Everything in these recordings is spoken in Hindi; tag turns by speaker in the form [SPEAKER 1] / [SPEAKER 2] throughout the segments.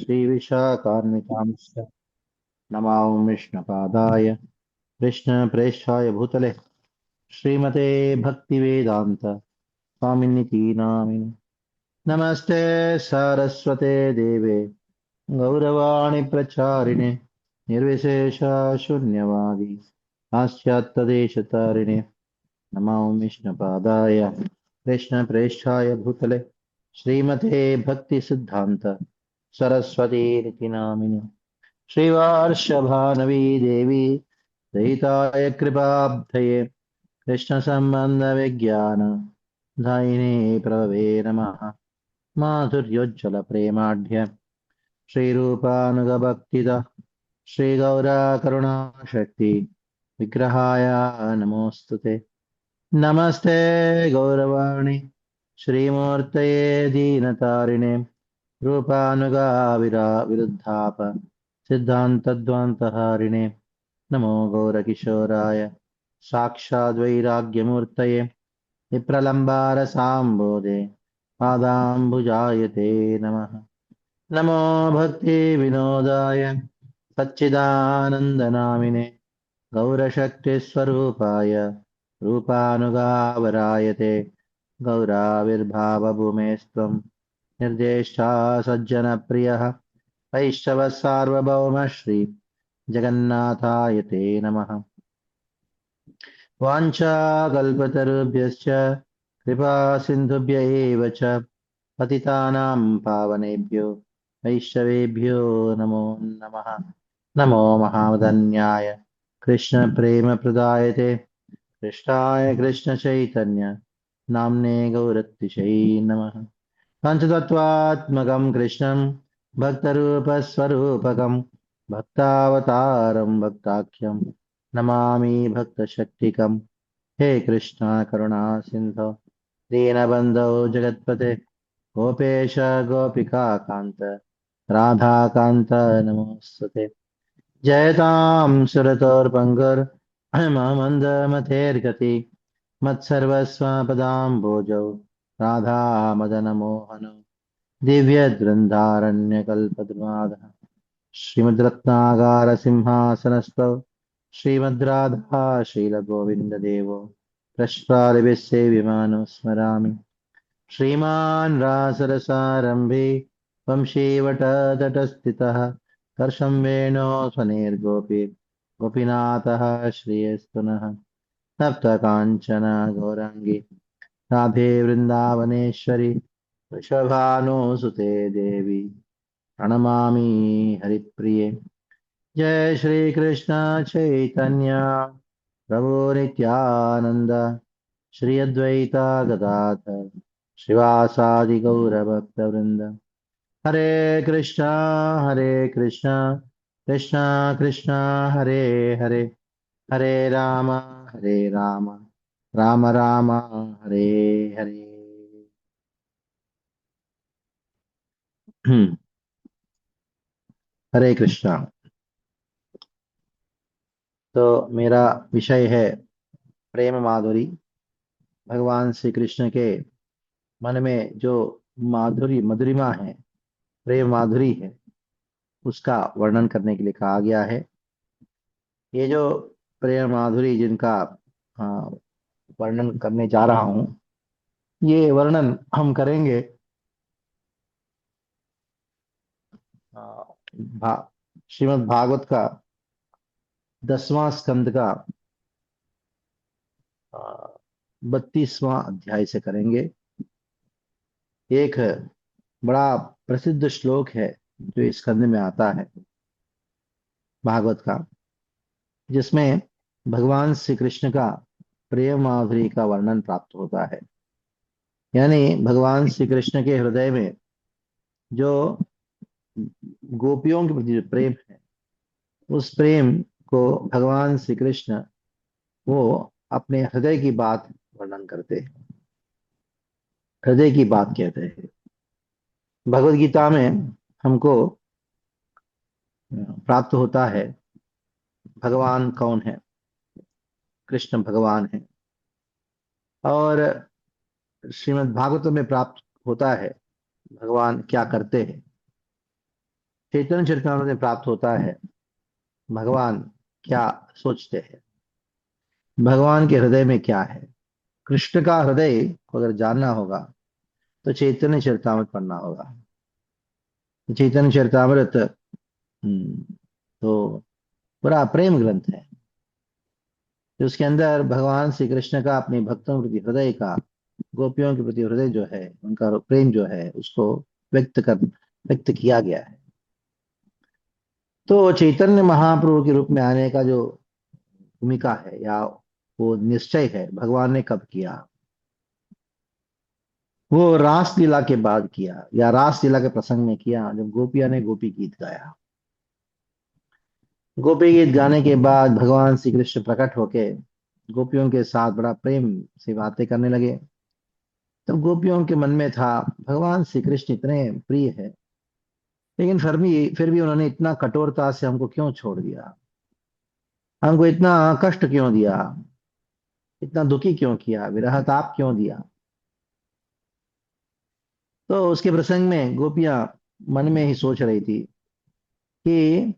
[SPEAKER 1] श्रीविशाखान्वितांश्च नमो विष्णुपादाय कृष्णप्रेष्ठाय भूतले श्रीमते भक्तिवेदान्त स्वामिनिति नामिनि। नमस्ते सारस्वते देवे गौरवाणि प्रचारिणे निर्विशेष शून्यवादी पाश्चात्यदेशतारिणे नमो विष्णुपादाय कृष्णप्रेष्ठाय भूतले श्रीमते भक्तिसिद्धान्त सरस्वती नामिनि। श्रीवार्षभानवी देवी दयिताय कृपाब्धये कृष्णसम्बन्धविज्ञान दायिने प्रभवे नमः। माधुर्योज्ज्वल प्रेमाढ्य श्रीरूपानुगभक्तिद श्रीगौरा करुणाशक्ति विग्रहाय नमोऽस्तुते। नमस्ते गौरवाणि श्रीमूर्तये दीनतारिणे रूपानुगा विरुद्धाप सिद्धान्तद्वान्तहारिणे नमो गौरकिशोराय साक्षाद्वैराग्यमूर्तये विप्रलम्बारसाम्बोधे पादाम्बुजायते नमः। नमो भक्तिविनोदाय सच्चिदानन्दनामिने गौरशक्तिस्वरूपाय रूपानुगावरायते गौराविर्भावभूमेस्त्वं निर्देष्टा सज्जनप्रियः वैष्णवः सार्वभौम श्री जगन्नाथाय ते नमः। वाञ्छाकल्पतरुभ्यश्च कृपा सिन्धुभ्य एव च पतितानां पावनेभ्यो वैष्णवेभ्यो नमो नमः। नमो महावदन्याय कृष्णप्रेमप्रदायते कृष्णाय कृष्णचैतन्य नाम्ने गौरतिशै नमः। पञ्चतत्त्वात्मकं कृष्णं भक्तरूपस्वरूपकं भक्तावतारं भक्ताख्यं नमामि भक्तशक्तिकं। हे कृष्ण करुणा सिन्धो दीनबन्धो जगत्पते गोपेश गोपिका कान्त राधाकान्त नमोऽस्तुते। जयतां सुरतोर्पङ्गुर्ममन्दमथेर्गति मत्सर्वस्वपदाम्बोजौ राधा मदनमोहनो दिव्यद्वृन्दारण्यकल्पद्रुमादः श्रीमद्रत्नागारसिंहासनस्थौ श्रीमद्राधा शीलगोविन्ददेवो प्रश्रालभिः स्मरामि। श्रीमान् रासरसारम्भे वंशीवटतटस्थितः कर्षं वेणो स्वनिर्गोपी गोपीनाथः श्रीयस्तुनः तप्तकाञ्चन गौराङ्गी राधे वृन्दावनेश्वरी वृषभानुसुते देवी प्रणमामि हरिप्रिये। जय श्री कृष्ण चैतन्य प्रभु नित्यानंद श्री अद्वैता गदाधर श्रीवासादि गौरभक्तवृंद। हरे कृष्णा कृष्णा कृष्णा हरे हरे हरे राम राम राम हरे हरे। हरे कृष्णा। तो मेरा विषय है प्रेम माधुरी। भगवान श्री कृष्ण के मन में जो माधुरी मधुरिमा है, प्रेम माधुरी है, उसका वर्णन करने के लिए कहा गया है। ये जो प्रेम माधुरी जिनका वर्णन करने जा रहा हूं, ये वर्णन हम करेंगे श्रीमद् भागवत का 10वां स्कंद का 32वां अध्याय से करेंगे। एक बड़ा प्रसिद्ध श्लोक है जो इस स्कंद में आता है भागवत का, जिसमें भगवान श्री कृष्ण का प्रेम माधुरी का वर्णन प्राप्त होता है। यानी भगवान श्री कृष्ण के हृदय में जो गोपियों के प्रति जो प्रेम है, उस प्रेम को भगवान श्री कृष्ण वो अपने हृदय की बात वर्णन करते हैं, हृदय की बात कहते हैं। भगवत गीता में हमको प्राप्त होता है भगवान कौन है, कृष्ण भगवान है। और श्रीमद् भागवत में प्राप्त होता है भगवान क्या करते हैं। चैतन्य चरितामृत में प्राप्त होता है भगवान क्या सोचते हैं, भगवान के हृदय में क्या है। कृष्ण का हृदय को अगर जानना होगा तो चैतन्य चरितामृत पढ़ना होगा। चैतन्य चरितामृत तो बड़ा प्रेम ग्रंथ है। तो उसके अंदर भगवान श्री कृष्ण का अपने भक्तों के प्रति हृदय का, गोपियों के प्रति हृदय जो है, उनका प्रेम जो है, उसको व्यक्त किया गया है। तो चैतन्य महाप्रभु के रूप में आने का जो भूमिका है या वो निश्चय है, भगवान ने कब किया? वो रास लीला के बाद किया, या रास लीला के प्रसंग में किया, जब गोपिया ने गोपी गीत गाया। गोपी गीत गाने के बाद भगवान श्री कृष्ण प्रकट होके गोपियों के साथ बड़ा प्रेम से बातें करने लगे। तब गोपियों के मन में था, भगवान श्री कृष्ण इतने प्रिय है, लेकिन फिर भी उन्होंने इतना कठोरता से हमको क्यों छोड़ दिया, हमको इतना कष्ट क्यों दिया, इतना दुखी क्यों किया, विरह ताप क्यों दिया। तो उसके प्रसंग में गोपियां मन में ही सोच रही थी कि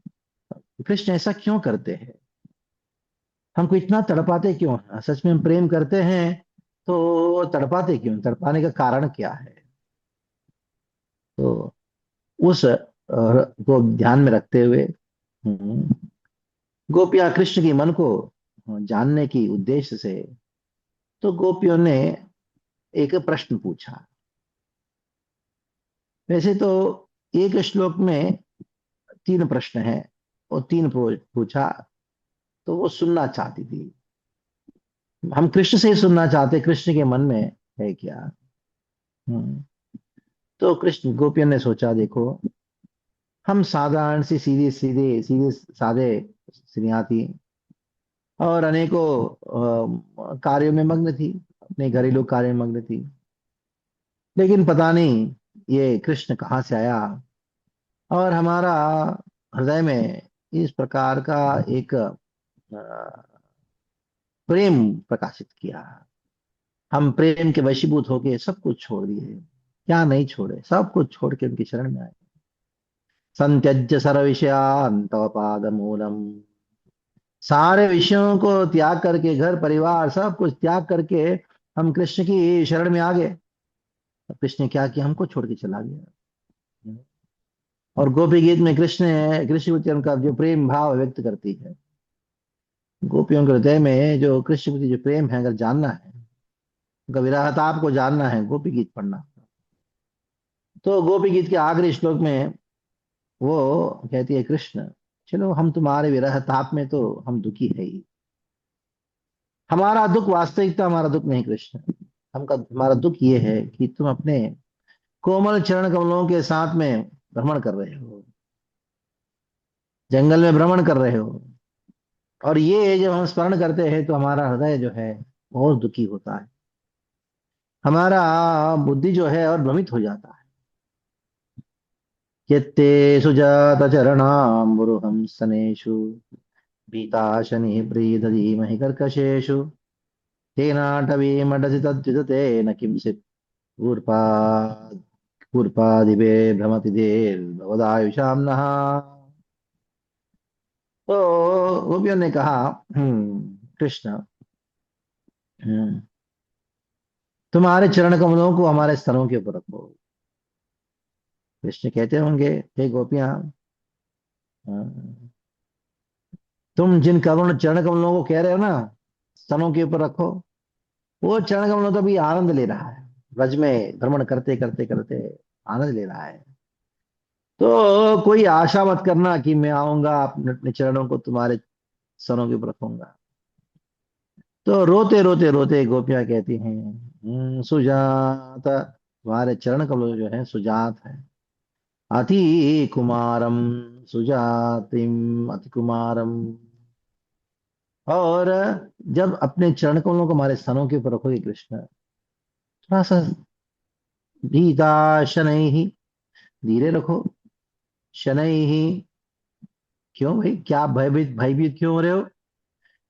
[SPEAKER 1] कृष्ण ऐसा क्यों करते हैं, हमको इतना तड़पाते क्यों हैं, सच में हम प्रेम करते हैं तो तड़पाते क्यों, तड़पाने का कारण क्या है। तो उस को ध्यान में रखते हुए गोपियां कृष्ण की मन को जानने की उद्देश्य से, तो गोपियों ने एक प्रश्न पूछा। वैसे तो एक श्लोक में तीन प्रश्न है, और तीन पूछा, तो वो सुनना चाहती थी। हम कृष्ण से ही सुनना चाहते, कृष्ण के मन में है क्या। हम्म, तो कृष्ण गोपियों ने सोचा, देखो हम साधारण सी सीधी सीधे सीधे साधे स्त्रियां थी, और अनेकों कार्यों में मग्न थी, अपने घरेलू कार्यों में मग्न थी। लेकिन पता नहीं ये कृष्ण कहाँ से आया, और हमारा हृदय में इस प्रकार का एक प्रेम प्रकाशित किया। हम प्रेम के वशीभूत होके सब कुछ छोड़ दिए, क्या नहीं छोड़े, सब कुछ छोड़ के उनकी शरण में आए। संत्यज्य सर्व विषयान तव पाद मूलम, सारे विषयों को त्याग करके, घर परिवार सब कुछ त्याग करके हम कृष्ण की शरण में आ गए। अब कृष्ण ने क्या किया, हमको छोड़ के चला गया। और गोपी गीत में कृष्ण प्रति उनका जो प्रेम भाव व्यक्त करती है। गोपियों के हृदय में जो कृष्ण प्रति जो प्रेम है, अगर जानना है, उनका विरह ताप को जानना है, गोपी गीत पढ़ना। तो गोपी गीत के आखिरी श्लोक में वो कहती है, कृष्ण चलो हम तुम्हारे विरह ताप में तो हम दुखी है ही, हमारा दुख वास्तविकता, हमारा दुख नहीं कृष्ण, हमका हमारा दुख ये है कि तुम अपने कोमल चरण कमलों के साथ में भ्रमण कर रहे हो, जंगल में भ्रमण कर रहे हो, और ये जब हम स्मरण करते हैं तो हमारा हृदय जो है बहुत दुखी होता है, हमारा बुद्धि जो है और भ्रमित हो जाता है। यत्ते सुजात चरणाम्बुरुहं स्तनेषु भीताशनि प्रीदधीमहि कर्कशेषु, तेनाटवीमडसि तद्विदतेन किंचित् कूर्पा कूर्पादिवे भ्रमति देर्भवदायुषां नः। तो गोपियों ने कहा, कृष्ण, हम्म, तुम्हारे चरण कमलों को हमारे स्तनों के ऊपर रखो। कृष्ण कहते होंगे, हे गोपियां, तुम जिन करुण चरण कमलों को कह रहे हो ना, स्तनों के ऊपर रखो, वो चरण कमलों तो भी आनंद ले रहा है, ब्रज में भ्रमण करते करते करते आनंद ले रहा है। तो कोई आशा मत करना कि मैं आऊंगा अपने अपने चरणों को तुम्हारे स्तनों के ऊपर रखूंगा। तो रोते रोते रोते गोपियां कहती हैं, सुजात, तुम्हारे चरण कमल जो है सुजात है, अति कुमारम, सुजातिम अति कुमारम। और जब अपने चरण कमलों को हमारे स्तनों के ऊपर रखोगे कृष्ण, थोड़ा सा धीता शनै ही, धीरे रखो, शनै ही। क्यों भाई, क्या भयभीत भयभीत क्यों हो रहे हो?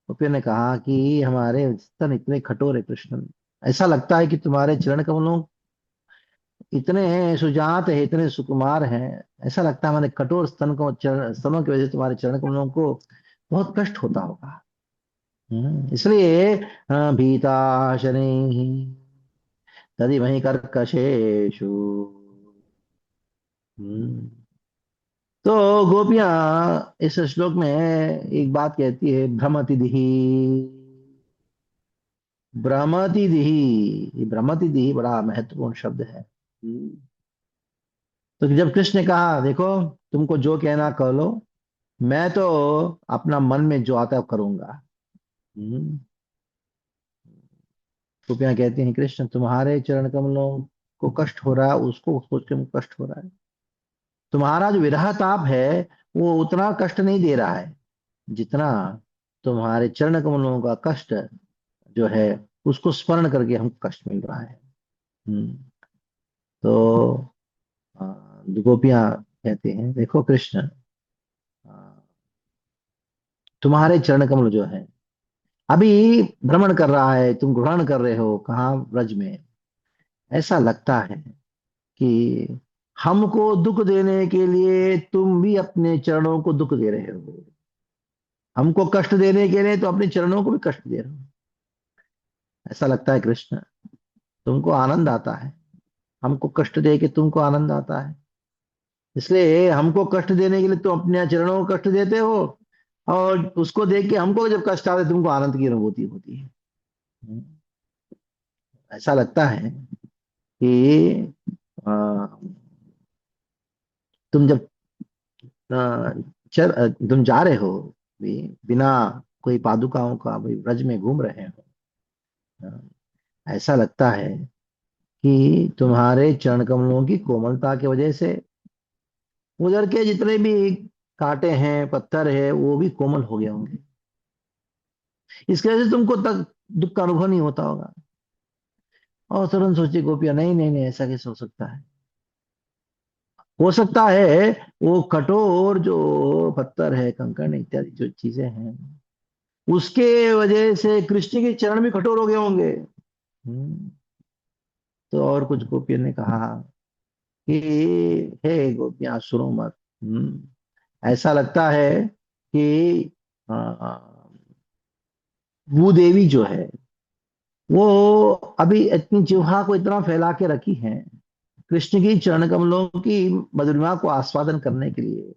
[SPEAKER 1] गोपियों ने कहा कि हमारे स्तन इतने कठोर है कृष्ण, ऐसा लगता है कि तुम्हारे चरण कमलों इतने सुजात है, इतने सुकुमार हैं, ऐसा लगता है मैंने कठोर स्तनों की वजह से तुम्हारे चरण कमलों को बहुत कष्ट होता होगा। इसलिए भीता शनि तदिमहि कर्कशेषु। हम्म। तो गोपियां इस श्लोक में एक बात कहती है, भ्रमति दिहि। भ्रमति दिहि, ये भ्रमति दिहि बड़ा महत्वपूर्ण शब्द है। तो जब कृष्ण ने कहा देखो, तुमको जो कहना कह लो, मैं तो अपना मन में जो आता है वो करूंगा। हम्म। गोपियां कहती हैं कृष्ण तुम्हारे चरण कमलों को कष्ट हो रहा है, उसको सोच के मुझको कष्ट हो रहा है। तुम्हारा जो विरह ताप है वो उतना कष्ट नहीं दे रहा है जितना तुम्हारे चरण कमलों का कष्ट जो है उसको स्मरण करके हमको कष्ट मिल रहा है। हम्म। तो अ, गोपियां कहते हैं देखो कृष्ण, अ, तुम्हारे चरण कमल जो है अभी भ्रमण कर रहा है, तुम ग्रहण कर रहे हो कहाँ, ब्रज में। ऐसा लगता है कि हमको दुख देने के लिए तुम भी अपने चरणों को दुख दे रहे हो, हमको कष्ट देने के लिए तो अपने चरणों को भी कष्ट दे रहे हो। ऐसा लगता है कृष्ण, तुमको आनंद आता है, हमको कष्ट दे के तुमको आनंद आता है, इसलिए हमको कष्ट देने के लिए तुम अपने चरणों को कष्ट देते हो, और उसको देख के हमको जब कष्ट आता है तुमको आनंद की अनुभूति होती है। ऐसा लगता है कि अ, तुम जब तुम जा रहे हो भी, बिना कोई पादुकाओं का भी ब्रज में घूम रहे हो। ऐसा लगता है कि तुम्हारे चरण कमलों की कोमलता की वजह से उधर के जितने भी कांटे हैं, पत्थर है, वो भी कोमल हो गए होंगे। इसकी वजह से तुमको तक दुख का अनुभव नहीं होता होगा। और तुरंत सोची गोपियां, नहीं नहीं नहीं, ऐसा कैसे हो सकता है। हो सकता है वो कठोर जो पत्थर है, कंकड़ इत्यादि जो चीजें हैं, उसके वजह से कृष्ण के चरण भी कठोर हो गए होंगे। हम्म। तो और कुछ गोपियों ने कहा कि हे गोपियां सुनो मत। ऐसा लगता है कि भूदेवी जो है वो अभी इतनी जिह्वा को इतना फैला के रखी है कृष्ण की चरण कमलों की मधुरिमा को आस्वादन करने के लिए।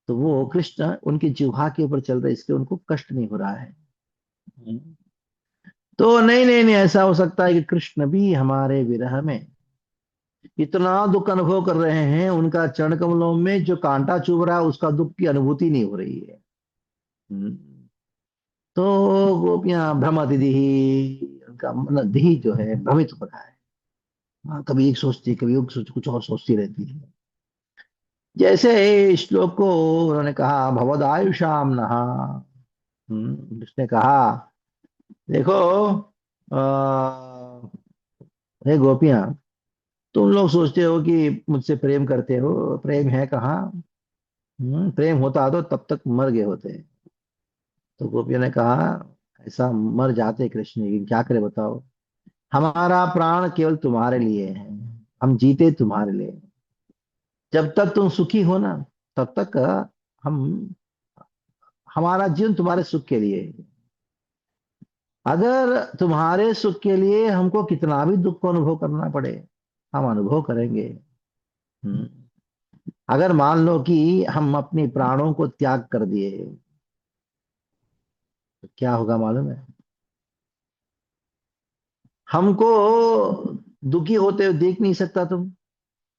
[SPEAKER 1] तो वो कृष्ण उनकी जिह्वा के ऊपर चल रहे, इसलिए उनको कष्ट नहीं हो रहा है। हम्म। तो नहीं नहीं नहीं, ऐसा हो सकता है कि कृष्ण भी हमारे विरह में इतना दुख अनुभव कर रहे हैं, उनका चरण कमलों में जो कांटा चुभ रहा है उसका दुख की अनुभूति नहीं हो रही है। हम्म। तो गोपियां भ्रम दीदी, उनका मन धी जो है भ्रमित हो रहा है। हाँ, कभी एक सोचती कभी एक सोच, कुछ और सोचती रहती है। जैसे इस श्लोक को उन्होंने कहा भवद आयुषाम नहा। उसने कहा देखो, आ, हे गोपियां, तुम लोग सोचते हो कि मुझसे प्रेम करते हो, प्रेम है कहाँ। प्रेम होता तो तब तक मर गए होते। तो गोपियों ने कहा ऐसा मर जाते कृष्ण, लेकिन क्या करे बताओ, हमारा प्राण केवल तुम्हारे लिए है, हम जीते तुम्हारे लिए। जब तक तुम सुखी हो ना, तब तक हम, हमारा जीवन तुम्हारे सुख के लिए है। अगर तुम्हारे सुख के लिए हमको कितना भी दुख को अनुभव करना पड़े, हम अनुभव करेंगे। हम्म। अगर मान लो कि हम अपने प्राणों को त्याग कर दिए, तो क्या होगा मालूम है। हमको दुखी होते हुए देख नहीं सकता तुम,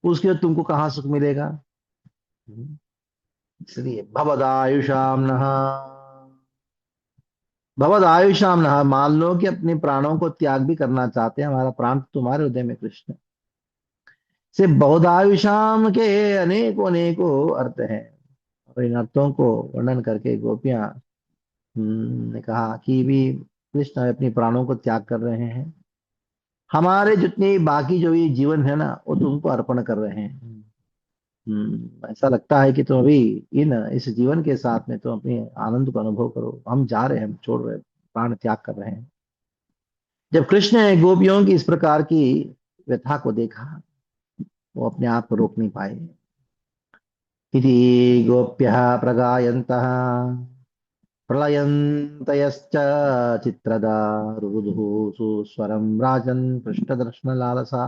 [SPEAKER 1] उसके बाद तुमको कहाँ सुख मिलेगा। हम्म। इसलिए भवदायुषाम नहा, भवद आयुषाम नहा, मान लो कि अपने प्राणों को त्याग भी करना चाहते हैं, हमारा प्राण तो तुम्हारे हृदय में कृष्ण। से बहुदायुषाम के अनेकों अनेकों अर्थ हैं, और इन अर्थों को वर्णन करके गोपियां ने कहा कि भी कृष्ण अपने प्राणों को त्याग कर रहे हैं, हमारे जितने बाकी जो ये जीवन है ना वो तुमको अर्पण कर रहे हैं। ऐसा लगता है कि तुम अभी इन इस जीवन के साथ में तुम अपने आनंद को अनुभव करो, हम जा रहे हैं, हम छोड़ रहे हैं, प्राण त्याग कर रहे हैं। जब कृष्ण ने गोपियों की इस प्रकार की व्यथा को देखा, वो अपने आप को रोक नहीं पाए। इति गोप्यः प्रगायन्तः प्रलयन्तयश्च चित्रदारुरुधुः सुस्वरं राजन् कृष्णदर्शनलालसा।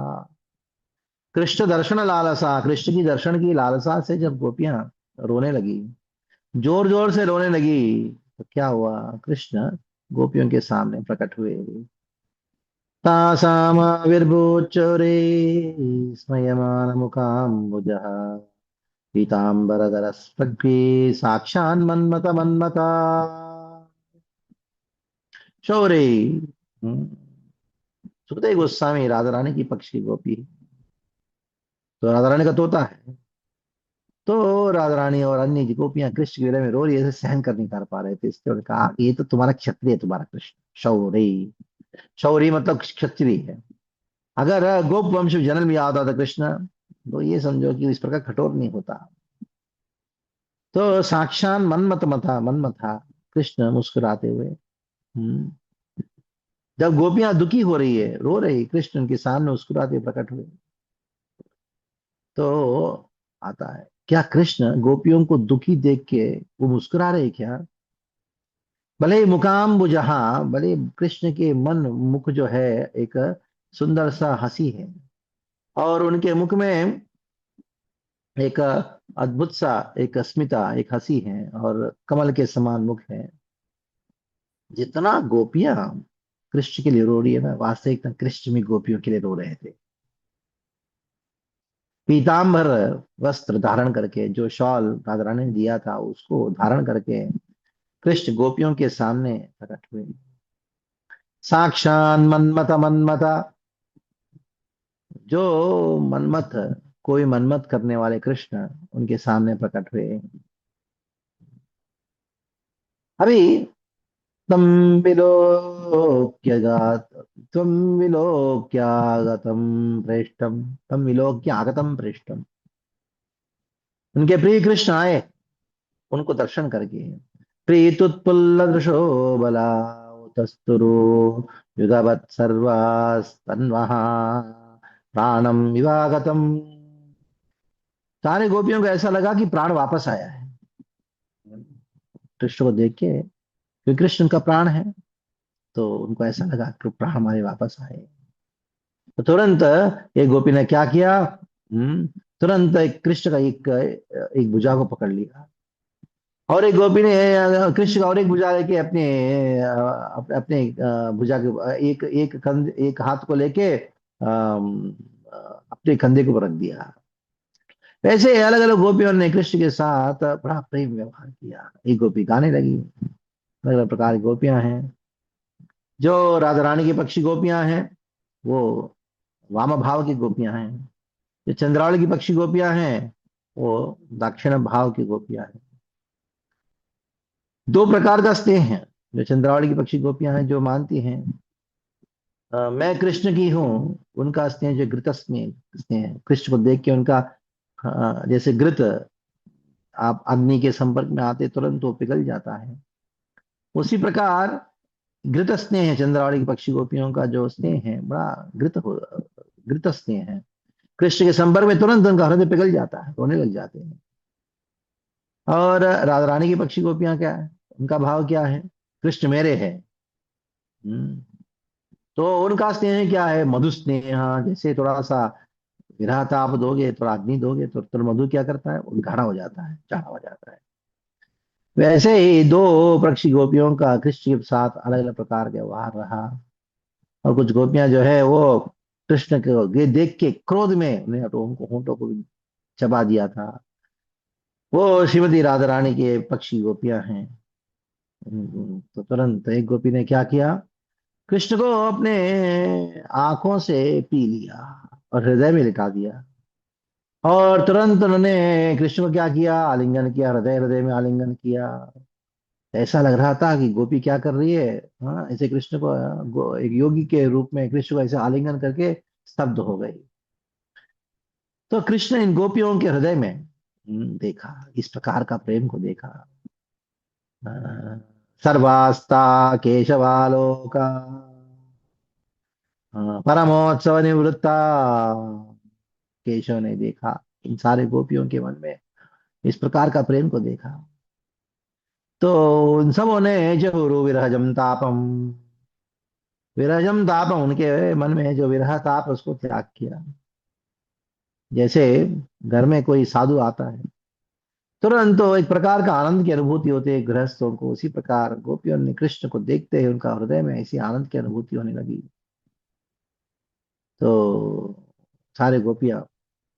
[SPEAKER 1] कृष्ण दर्शन लालसा, कृष्ण की दर्शन की लालसा से जब गोपियां रोने लगी, जोर जोर से रोने लगी, तो क्या हुआ? कृष्ण गोपियों के सामने प्रकट हुए। तासामाविर्भूचोरे स्मयमान मुखाम्बुजः पीताम्बरधरस्पृग्वी साक्षान्मन्मथ मन्मथा शौरे। सुखदेव गोस्वामी राधा रानी की पक्ष की गोपी, तो राधा रानी का तोता है। तो राधा रानी और अन्य जी गोपियां कृष्ण के विरह में रो रही है, सहन कर नहीं कर पा रहे थे, इसलिए उन्होंने कहा कि ये तो तुम्हारा क्षत्रिय है, तुम्हारा कृष्ण शौरी। शौरी मतलब क्षत्रिय है। अगर गोप वंश में जन्म लिया होता था कृष्ण, तो ये समझो कि इस प्रकार कठोर नहीं होता। तो साक्षात मन मथा कृष्ण मुस्कुराते हुए। हम्म। जब गोपियां दुखी हो रही है, रो रही, कृष्ण उनके सामने मुस्कुराते हुए प्रकट हुए। तो आता है क्या, कृष्ण गोपियों को दुखी देख के वो मुस्कुरा रहे क्या? भले ही मुकाम्बुजहा, भले ही कृष्ण के मन मुख जो है एक सुंदर सा हंसी है, और उनके मुख में एक अद्भुत सा एक अस्मिता, एक हंसी है, और कमल के समान मुख है। जितना गोपियां कृष्ण के लिए रो रही है ना, वास्तविक में कृष्ण भी गोपियों के लिए रो रहे थे। पीताम्बर वस्त्र धारण करके, जो शॉल राधा रानी ने दिया था उसको धारण करके कृष्ण गोपियों के सामने प्रकट हुए। साक्षात मन्मथ मन्मथा, जो मनमथ, कोई मनमत करने वाले कृष्ण उनके सामने प्रकट हुए। अभी तम विलोक्य गात तम विलोक्यागतम प्रेष्टम, तम विलोक्य आगतम प्रेष्टम, उनके प्रिय कृष्ण आए उनको दर्शन करके। प्रीतुत्पुल्ल दृशो बलातस्तुरो युगवत् सर्वास्तन्वः प्राणम विवागतम। सारे गोपियों को ऐसा लगा कि प्राण वापस आया है कृष्ण को देख के, क्योंकि कृष्ण का प्राण है। तो उनको ऐसा लगा कि प्राण हमारे वापस आए। तो तुरंत एक गोपी ने क्या किया? तुरंत एक कृष्ण का एक भुजा को पकड़ लिया, और एक गोपी ने कृष्ण का और एक भुजा लेके अपने अपने भुजा के एक एक कंध, एक हाथ को लेके अपने कंधे के ऊपर रख दिया। वैसे अलग अलग गोपियों ने कृष्ण के साथ बड़ा प्रेम व्यवहार किया। एक गोपी गाने लगी। अलग अलग प्रकार की गोपियां हैं। जो राधा रानी की पक्षी गोपियां हैं, वो वाम भाव की गोपियां हैं। जो चंद्रावली की पक्षी गोपियां हैं, वो दक्षिण भाव की गोपियां हैं। दो प्रकार का स्नेह है। जो चंद्रावली की पक्षी गोपियां हैं, जो मानती हैं मैं कृष्ण की हूँ, उनका स्नेह जो घृत स्नेह स्नेह है। कृष्ण को देख के उनका जैसे घृत, आप अग्नि के संपर्क में आते तुरंत वो पिघल जाता है, उसी प्रकार घृत स्नेह है। चंद्रावली की पक्षी गोपियों का जो स्नेह है, बड़ा घृत स्नेह है। कृष्ण के संपर्क में तुरंत उनका हृदय पिघल जाता है, रोने लग जाते हैं। और राधा रानी की पक्षी गोपियां क्या है, उनका भाव क्या है? कृष्ण मेरे है। हम्म। तो उनका स्नेह क्या है? मधु स्नेह। जैसे थोड़ा सा विरह ताप दोगे, थोड़ा अग्नि दोगे, तो मधु क्या करता है? वो गाढ़ा हो जाता है, चाढ़ा हो जाता है। वैसे ही दो पक्षी गोपियों का कृष्ण के साथ अलग अलग प्रकार का व्यवहार रहा। और कुछ गोपियां जो है वो कृष्ण को देख के क्रोध में उन्हें उनको होंठों को भी चबा दिया था। वो श्रीमती राधा रानी के पक्षी गोपियां हैं। तो तुरंत एक गोपी ने क्या किया? कृष्ण को अपने आंखों से पी लिया और हृदय में लिटा दिया। और तुरंत उन्होंने कृष्ण को क्या किया? आलिंगन किया, हृदय हृदय में आलिंगन किया। ऐसा लग रहा था कि गोपी क्या कर रही है। हाँ, ऐसे कृष्ण को एक योगी के रूप में कृष्ण को ऐसे आलिंगन करके स्तब्ध हो गई। तो कृष्ण इन गोपियों के हृदय में देखा, इस प्रकार का प्रेम को देखा। सर्वास्ता केशवालोका परमोत्सव निवृत्ता केशव ने देखा, इन सारे गोपियों के मन में इस प्रकार का प्रेम को देखा, तो उन सबों ने जहुरु विरहजम तापम, विरहजम तापम, उनके मन में जो विरह ताप उसको त्याग किया। जैसे घर में कोई साधु आता है, तुरंत तो एक प्रकार का आनंद की अनुभूति होती है गृहस्थों को, उसी प्रकार गोपियों ने कृष्ण को देखते ही उनका हृदय में ऐसी आनंद की अनुभूति होने लगी। तो सारे गोपियां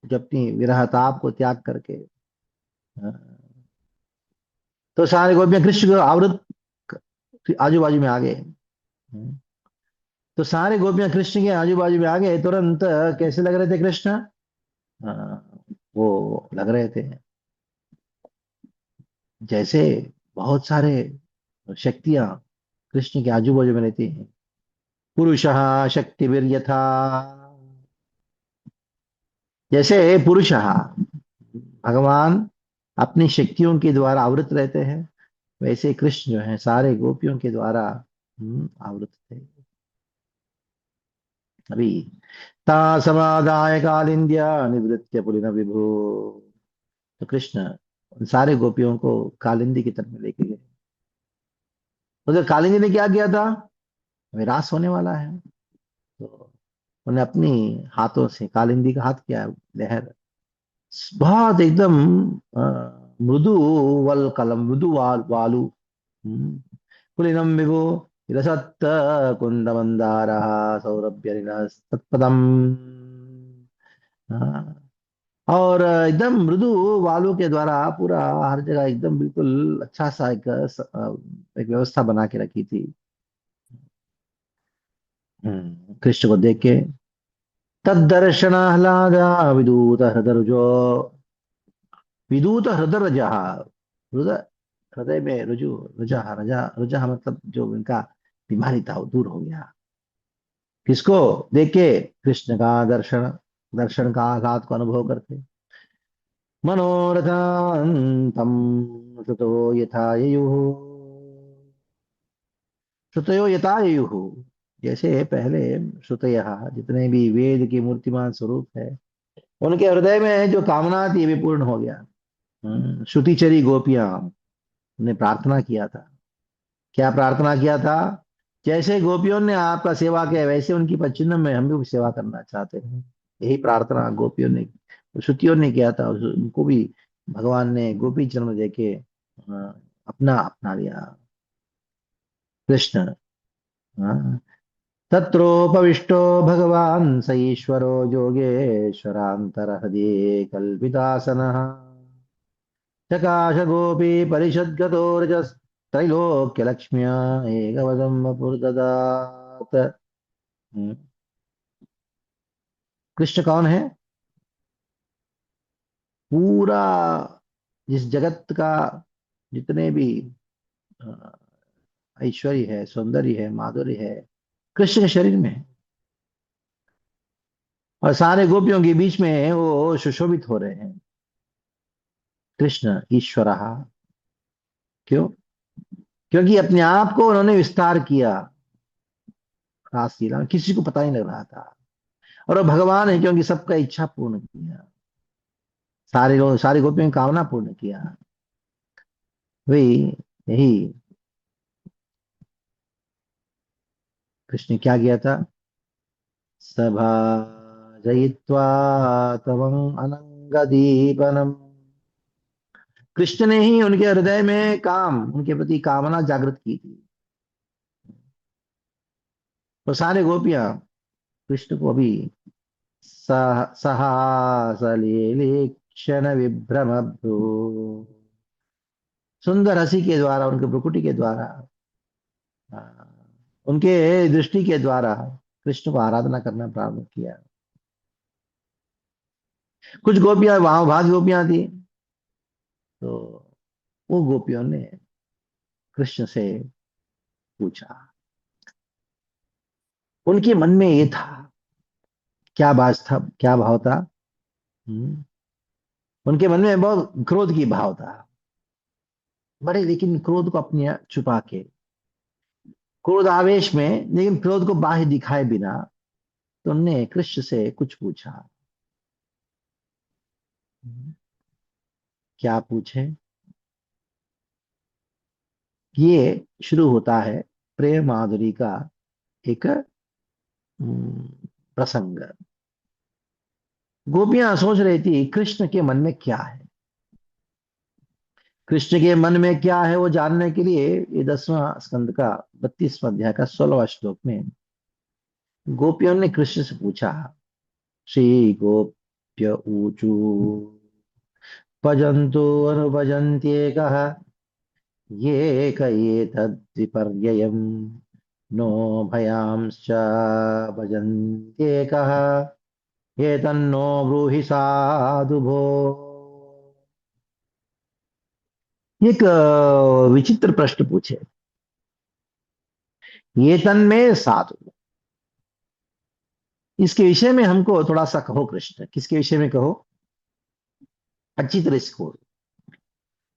[SPEAKER 1] जब अपनी विरह ताप को त्याग करके, अ, तो सारे गोपियां कृष्ण को आवृत आजू बाजू में आ गए। तो सारे गोपियां कृष्ण के आजू बाजू में आ गए तुरंत। कैसे लग रहे थे कृष्ण? वो लग रहे थे जैसे बहुत सारे शक्तियां कृष्ण के आजू बाजू में रहती हैं। पुरुषः शक्तिवीर यथा, जैसे पुरुषः भगवान अपनी शक्तियों के द्वारा आवृत रहते हैं, वैसे कृष्ण जो है सारे गोपियों के द्वारा आवृत थे। अभी ता समादाय कालिंद्या निवृत्य पुलिन विभु, तो कृष्ण उन सारे गोपियों को कालिंदी की तरफ लेके गए। उधर कालिंदी ने क्या किया था? विनाश होने वाला है, तो उन्हें अपनी हाथों से, कालिंदी का हाथ क्या है, लहर, बहुत एकदम अ, मृदु वल कलम, मृदु वालु, हम्म, कुलीनम विभो विलसत् कुंद मंदार सौरभ्य तत्पदम। हाँ, और एकदम मृदु वालू के द्वारा पूरा हर जगह एकदम बिल्कुल अच्छा सा एक व्यवस्था बना के रखी थी। कृष्ण को देख के तदर्शन आह्लादा विदूत हृदय, विदूत हृदय रजा, हृदय, हृदय में रुजु, रुजा रजा, रुजा मतलब जो उनका बीमारी था वो दूर हो गया। किसको देख के? कृष्ण का दर्शन, दर्शन का आघात को अनुभव करके। मनोरथान्तं श्रुतो यथा ययुः, श्रुतयो यथा ययुः, जैसे पहले श्रुतयः जितने भी वेद के मूर्तिमान स्वरूप है, उनके हृदय में जो कामना थी वे पूर्ण हो गया। श्रुतिचरी गोपियां ने प्रार्थना किया था। क्या प्रार्थना किया था? जैसे गोपियों ने आपका सेवा किया वैसे उनकी पश्चिम में हम भी सेवा करना चाहते हैं। यही प्रार्थना गोपियों ने, श्रुतियों ने किया था, उनको भी भगवान ने गोपी जन्म देके अपना अपना लिया कृष्ण। हाँ। तत्रोपविष्टो भगवान स ईश्वरो योगेश्वरांतर हृदय कल्पितासनः, चकाश गोपी परिषद्गतो रजस्त्रैलोक्य लक्ष्म्या एकवदं वपुर्ददात। हम्म, कृष्ण कौन है? पूरा जिस जगत का जितने भी अ, ऐश्वर्य है, सौंदर्य है, माधुर्य है, कृष्ण के शरीर में है। और सारे गोपियों के बीच में वो सुशोभित हो रहे हैं। कृष्ण ईश्वर, क्यों? क्योंकि अपने आप को उन्होंने विस्तार किया रासलीला में, किसी को पता नहीं लग रहा था। और वो भगवान है क्योंकि सबका इच्छा पूर्ण किया, सारे लोग, सारी गोपियों की कामना पूर्ण किया। वही, यही कृष्ण ने क्या किया था? सभा जयित्वा तवं अनंगदीपनम, कृष्ण ने ही उनके हृदय में काम, उनके प्रति कामना जागृत की थी। तो सारे गोपियां कृष्ण को अभी सहासलीक्षण विभ्रम, सुंदर हंसी के द्वारा, उनके भ्रुकुटी के द्वारा, आ, उनके दृष्टि के द्वारा कृष्ण को आराधना करना प्रारंभ किया। कुछ गोपियां वहां भाग गोपियां थी, तो वो गोपियों ने कृष्ण से पूछा। उनके मन में ये था, क्या बात था, क्या भाव था? हम्म, उनके मन में बहुत क्रोध की भाव था, बड़े, लेकिन क्रोध को अपने छुपा के, क्रोध आवेश में, लेकिन क्रोध को बाहर दिखाए बिना, तो उनने कृष्ण से कुछ पूछा। क्या पूछे? ये शुरू होता है प्रेम माधुरी का एक प्रसंग। गोपियां सोच रही थी कृष्ण के मन में क्या है। कृष्ण के मन में क्या है वो जानने के लिए ये 10वां स्कंद का 32वां अध्याय का 16वां श्लोक में गोपियों ने कृष्ण से पूछा। श्री गोप्य ऊचु भजन्तु अनुभजन्त्येकः ये कये तद्विपर्ययम् नो भयांश्च भजन्त्येकः एतन्नो ब्रूहि साधु भो। एक विचित्र प्रश्न पूछे। ये तन्मे साधु, इसके विषय में हमको थोड़ा सा कहो कृष्ण। किसके विषय में कहो? अच्छी तरह से कहो।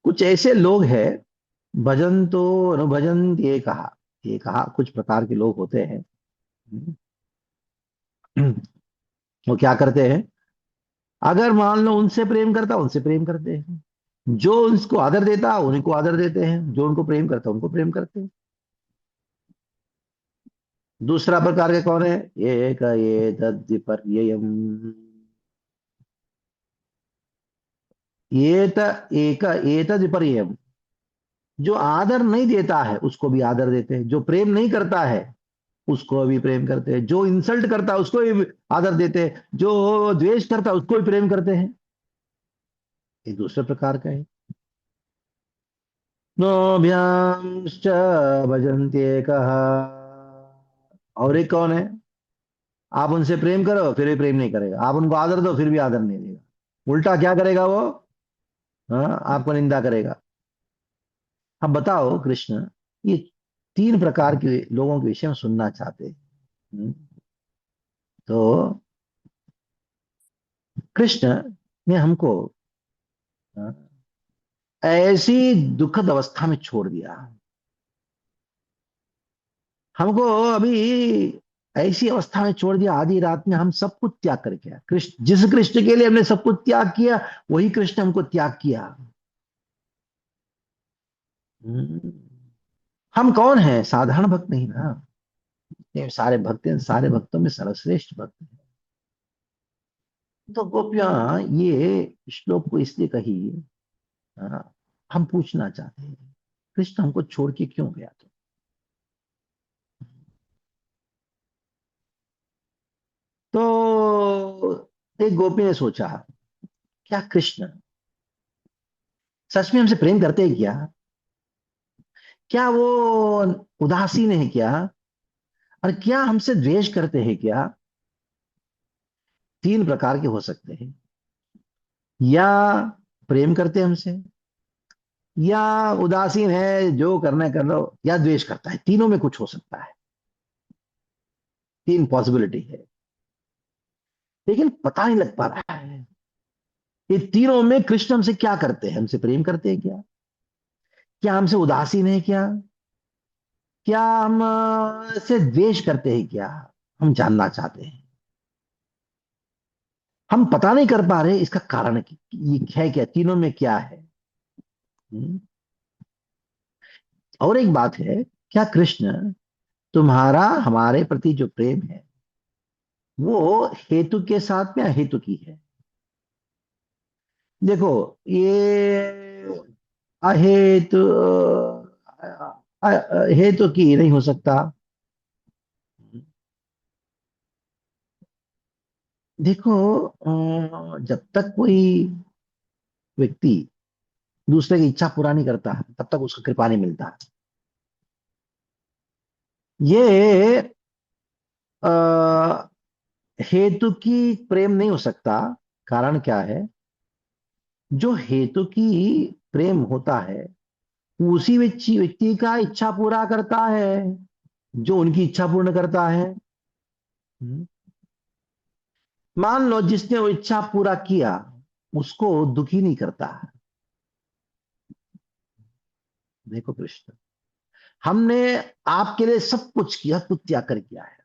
[SPEAKER 1] कुछ ऐसे लोग हैं, भजन तो अनुभजन, ये कहा कुछ प्रकार के लोग होते हैं। वो क्या करते हैं? अगर मान लो उनसे प्रेम करता, उनसे प्रेम करते हैं। जो उसको आदर देता उन्हीं को आदर देते हैं, जो उनको प्रेम करता उनको प्रेम करते हैं। दूसरा प्रकार के कौन है? एक ये तद्विपर्ययम्, एक एतद विपर्ययम्। जो आदर नहीं देता है उसको भी आदर देते हैं, जो प्रेम नहीं करता है उसको भी प्रेम करते हैं, जो इंसल्ट करता है उसको भी आदर देते हैं, जो द्वेष करता है उसको भी प्रेम करते हैं। ये दूसरे प्रकार का है। नोभ्यांश्च भजन्ते कहा। और एक कौन है? आप उनसे प्रेम करो फिर भी प्रेम नहीं करेगा, आप उनको आदर दो फिर भी आदर नहीं देगा। उल्टा क्या करेगा वो? हाँ, आपको निंदा करेगा। अब बताओ कृष्ण, ये तीन प्रकार के लोगों के विषय में सुनना चाहते हैं। हम्म, तो कृष्ण ने हमको हाँ, ऐसी दुखद अवस्था में छोड़ दिया। हमको अभी ऐसी अवस्था में छोड़ दिया, आधी रात में हम सब कुछ त्याग करके आए। कृष्ण, जिस कृष्ण के लिए हमने सब कुछ त्याग किया वही कृष्ण हमको त्याग किया। हम्म, हम कौन है? साधारण भक्त नहीं ना। ये सारे भक्त हैं, सारे भक्तों में सर्वश्रेष्ठ भक्त है। तो गोपियां ये श्लोक को इसलिए कही। हाँ, हम पूछना चाहते हैं कृष्ण हमको छोड़ के क्यों गया? तो एक गोपी ने सोचा, क्या कृष्ण सच में हमसे प्रेम करते हैं क्या? क्या वो उदासीन है क्या? और क्या हमसे द्वेष करते हैं क्या? तीन प्रकार के हो सकते हैं। या प्रेम करते हैं हमसे, या उदासीन है जो करना कर लो, या द्वेष करता है। तीनों में कुछ हो सकता है। तीन पॉसिबिलिटी है, लेकिन पता नहीं लग पा रहा है ये तीनों में कृष्ण हमसे क्या करते हैं। हमसे प्रेम करते हैं क्या? क्या हमसे उदासीन है क्या? क्या हम से द्वेष करते हैं क्या? हम जानना चाहते हैं। हम पता नहीं कर पा रहे इसका कारण ये है क्या, तीनों में क्या है। हम्म? और एक बात है, क्या कृष्ण तुम्हारा हमारे प्रति जो प्रेम है वो हेतु के साथ में अहेतु की है? देखो, ये अहेतु हेतु की नहीं हो सकता। देखो, जब तक कोई व्यक्ति दूसरे की इच्छा पूरा नहीं करता तब तक उसको कृपा नहीं मिलता। ये हेतु की प्रेम नहीं हो सकता। कारण क्या है? जो हेतु की प्रेम होता है उसी व्यक्ति व्यक्ति का इच्छा पूरा करता है जो उनकी इच्छा पूर्ण करता है। हम्म। मान लो जिसने वो इच्छा पूरा किया उसको दुखी नहीं करता। देखो कृष्ण, हमने आपके लिए सब कुछ किया, कुछ त्याग कर किया है।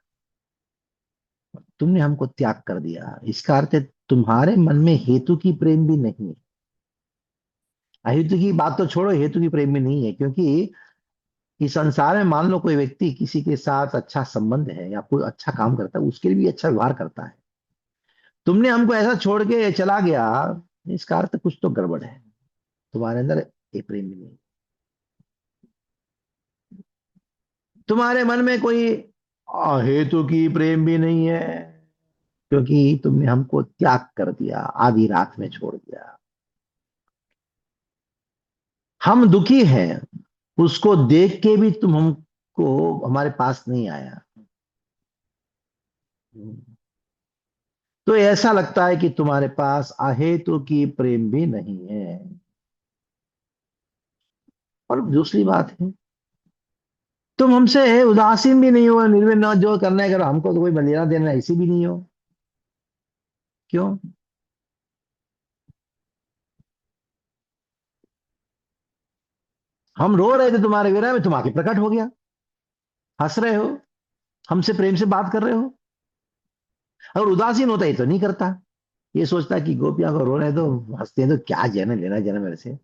[SPEAKER 1] तुमने हमको त्याग कर दिया, इसका अर्थ है तुम्हारे मन में हेतु की प्रेम भी नहीं है। अहेतु की बात तो छोड़ो, हेतु की प्रेम भी नहीं है, क्योंकि इस संसार में मान लो कोई व्यक्ति किसी के साथ अच्छा संबंध है या कोई अच्छा काम करता है, उसके लिए भी अच्छा व्यवहार करता है। तुमने हमको ऐसा छोड़ के चला गया, इसका अर्थ कुछ तो गड़बड़ है, तुम्हारे अंदर ये प्रेम भी नहीं। तुम्हारे मन में कोई हेतु की प्रेम भी नहीं है, क्योंकि तुमने हमको त्याग कर दिया, आधी रात में छोड़ दिया। हम दुखी हैं, उसको देख के भी तुम हमको हमारे पास नहीं आया। तो ऐसा लगता है कि तुम्हारे पास अहेतु की प्रेम भी नहीं है। और दूसरी बात है, तुम हमसे उदासीन भी नहीं हो, निर्विन्न जो करना है करो, हमको तो कोई लेना देना ऐसी भी नहीं हो। क्यों? हम रो रहे थे तुम्हारे विरह में, तुम आके प्रकट हो गया, हंस रहे हो, हमसे प्रेम से बात कर रहे हो। अगर उदासीन होता है तो नहीं करता, ये सोचता कि गोपियां को रो रहे तो हंसते हैं, तो क्या लेना लेना देना मेरे से।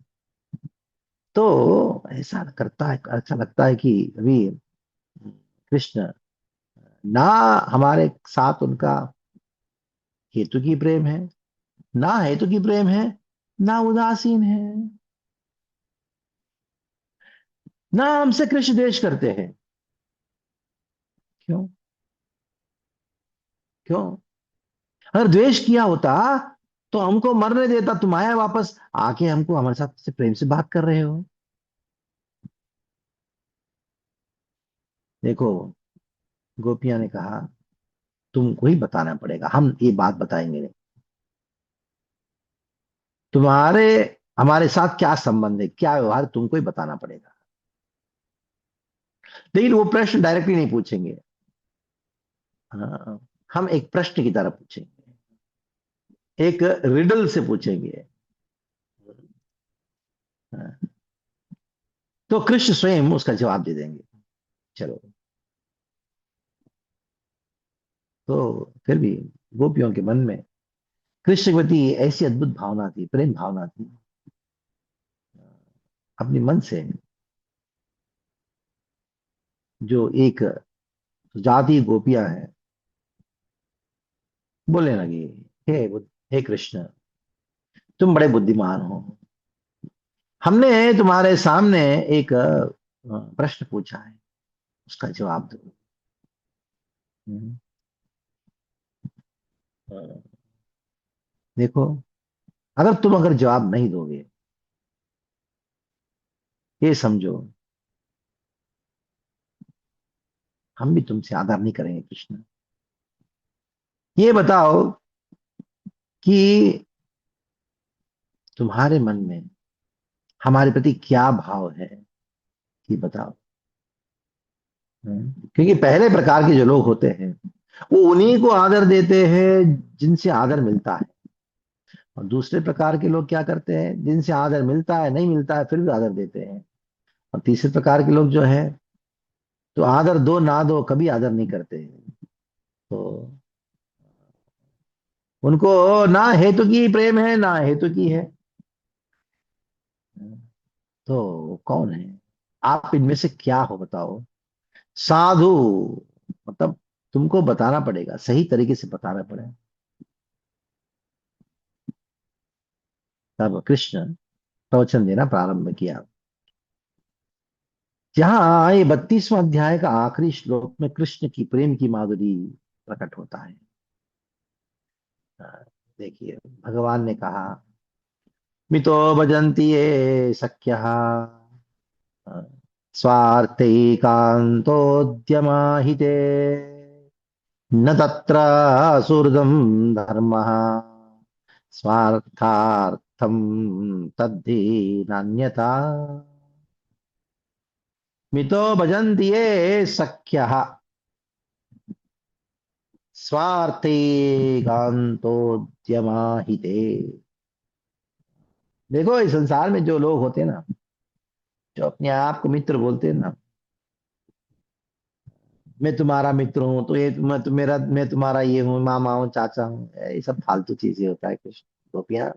[SPEAKER 1] तो ऐसा करता है, अच्छा लगता है कि अभी कृष्ण, ना हमारे साथ उनका हेतु की प्रेम है, ना हेतु की प्रेम है, ना उदासीन है, ना हमसे कृष्ण द्वेष करते हैं। क्यों? क्यों? अगर द्वेष किया होता तो हमको मरने देता, तुम आया वापस आके हमको हमारे साथ से प्रेम से बात कर रहे हो। देखो, गोपियां ने कहा तुमको ही बताना पड़ेगा, हम ये बात बताएंगे नहीं। तुम्हारे हमारे साथ क्या संबंध है, क्या व्यवहार, तुमको ही बताना पड़ेगा। लेकिन वो प्रश्न डायरेक्टली नहीं पूछेंगे। हाँ, हम एक प्रश्न की तरह पूछेंगे, एक रिडल से पूछेंगे। हाँ, तो कृष्ण स्वयं उसका जवाब दे देंगे। चलो। तो फिर भी गोपियों के मन में कृष्ण के प्रति ऐसी अद्भुत भावना थी, प्रेम भावना थी, अपने मन से जो एक जाति गोपियां हैं, बोलने लगी, हे कृष्ण, तुम बड़े बुद्धिमान हो, हमने तुम्हारे सामने एक प्रश्न पूछा है, उसका जवाब दो। हम्म, अ, देखो, अगर जवाब नहीं दोगे, ये समझो हम भी तुमसे आदर नहीं करेंगे कृष्ण। ये बताओ कि तुम्हारे मन में हमारे प्रति क्या भाव है, ये बताओ। क्योंकि पहले प्रकार के जो लोग होते हैं, वो उन्हीं को आदर देते हैं जिनसे आदर मिलता है। और दूसरे प्रकार के लोग क्या करते हैं, जिनसे आदर मिलता है, नहीं मिलता है, फिर भी आदर देते हैं। और तीसरे प्रकार के लोग जो है, तो आदर दो ना दो, कभी आदर नहीं करते हैं। तो उनको ना हेतु की प्रेम है, ना हेतु की है। तो कौन है? आप इनमें से क्या हो, बताओ। साधु, मतलब तुमको बताना पड़ेगा, सही तरीके से बताना पड़ेगा। तब कृष्ण प्रवचन देना प्रारंभ किया। जहां ये 32वां अध्याय का आखिरी श्लोक में कृष्ण की प्रेम की माधुरी प्रकट होता है। हाँ, देखिए, भगवान ने कहा, मितो भजन्ति ये सख्यः स्वार्थैकान्तोद्यमाहिते न तत्र सुहृदं धर्मः स्वार्थार्थं तद्धि नान्यथा। मितो भजन्ति ये सख्यः स्वार्थैकान्तोद्यमाहिते। देखो, इस संसार में जो लोग होते हैं ना, जो अपने आप को मित्र बोलते हैं ना, मैं तुम्हारा मित्र हूँ, तो ये मैं तुम्हारा ये हूँ, मामा हूँ, चाचा हूँ, ये सब फालतू चीजें होता है कुछ। गोपियां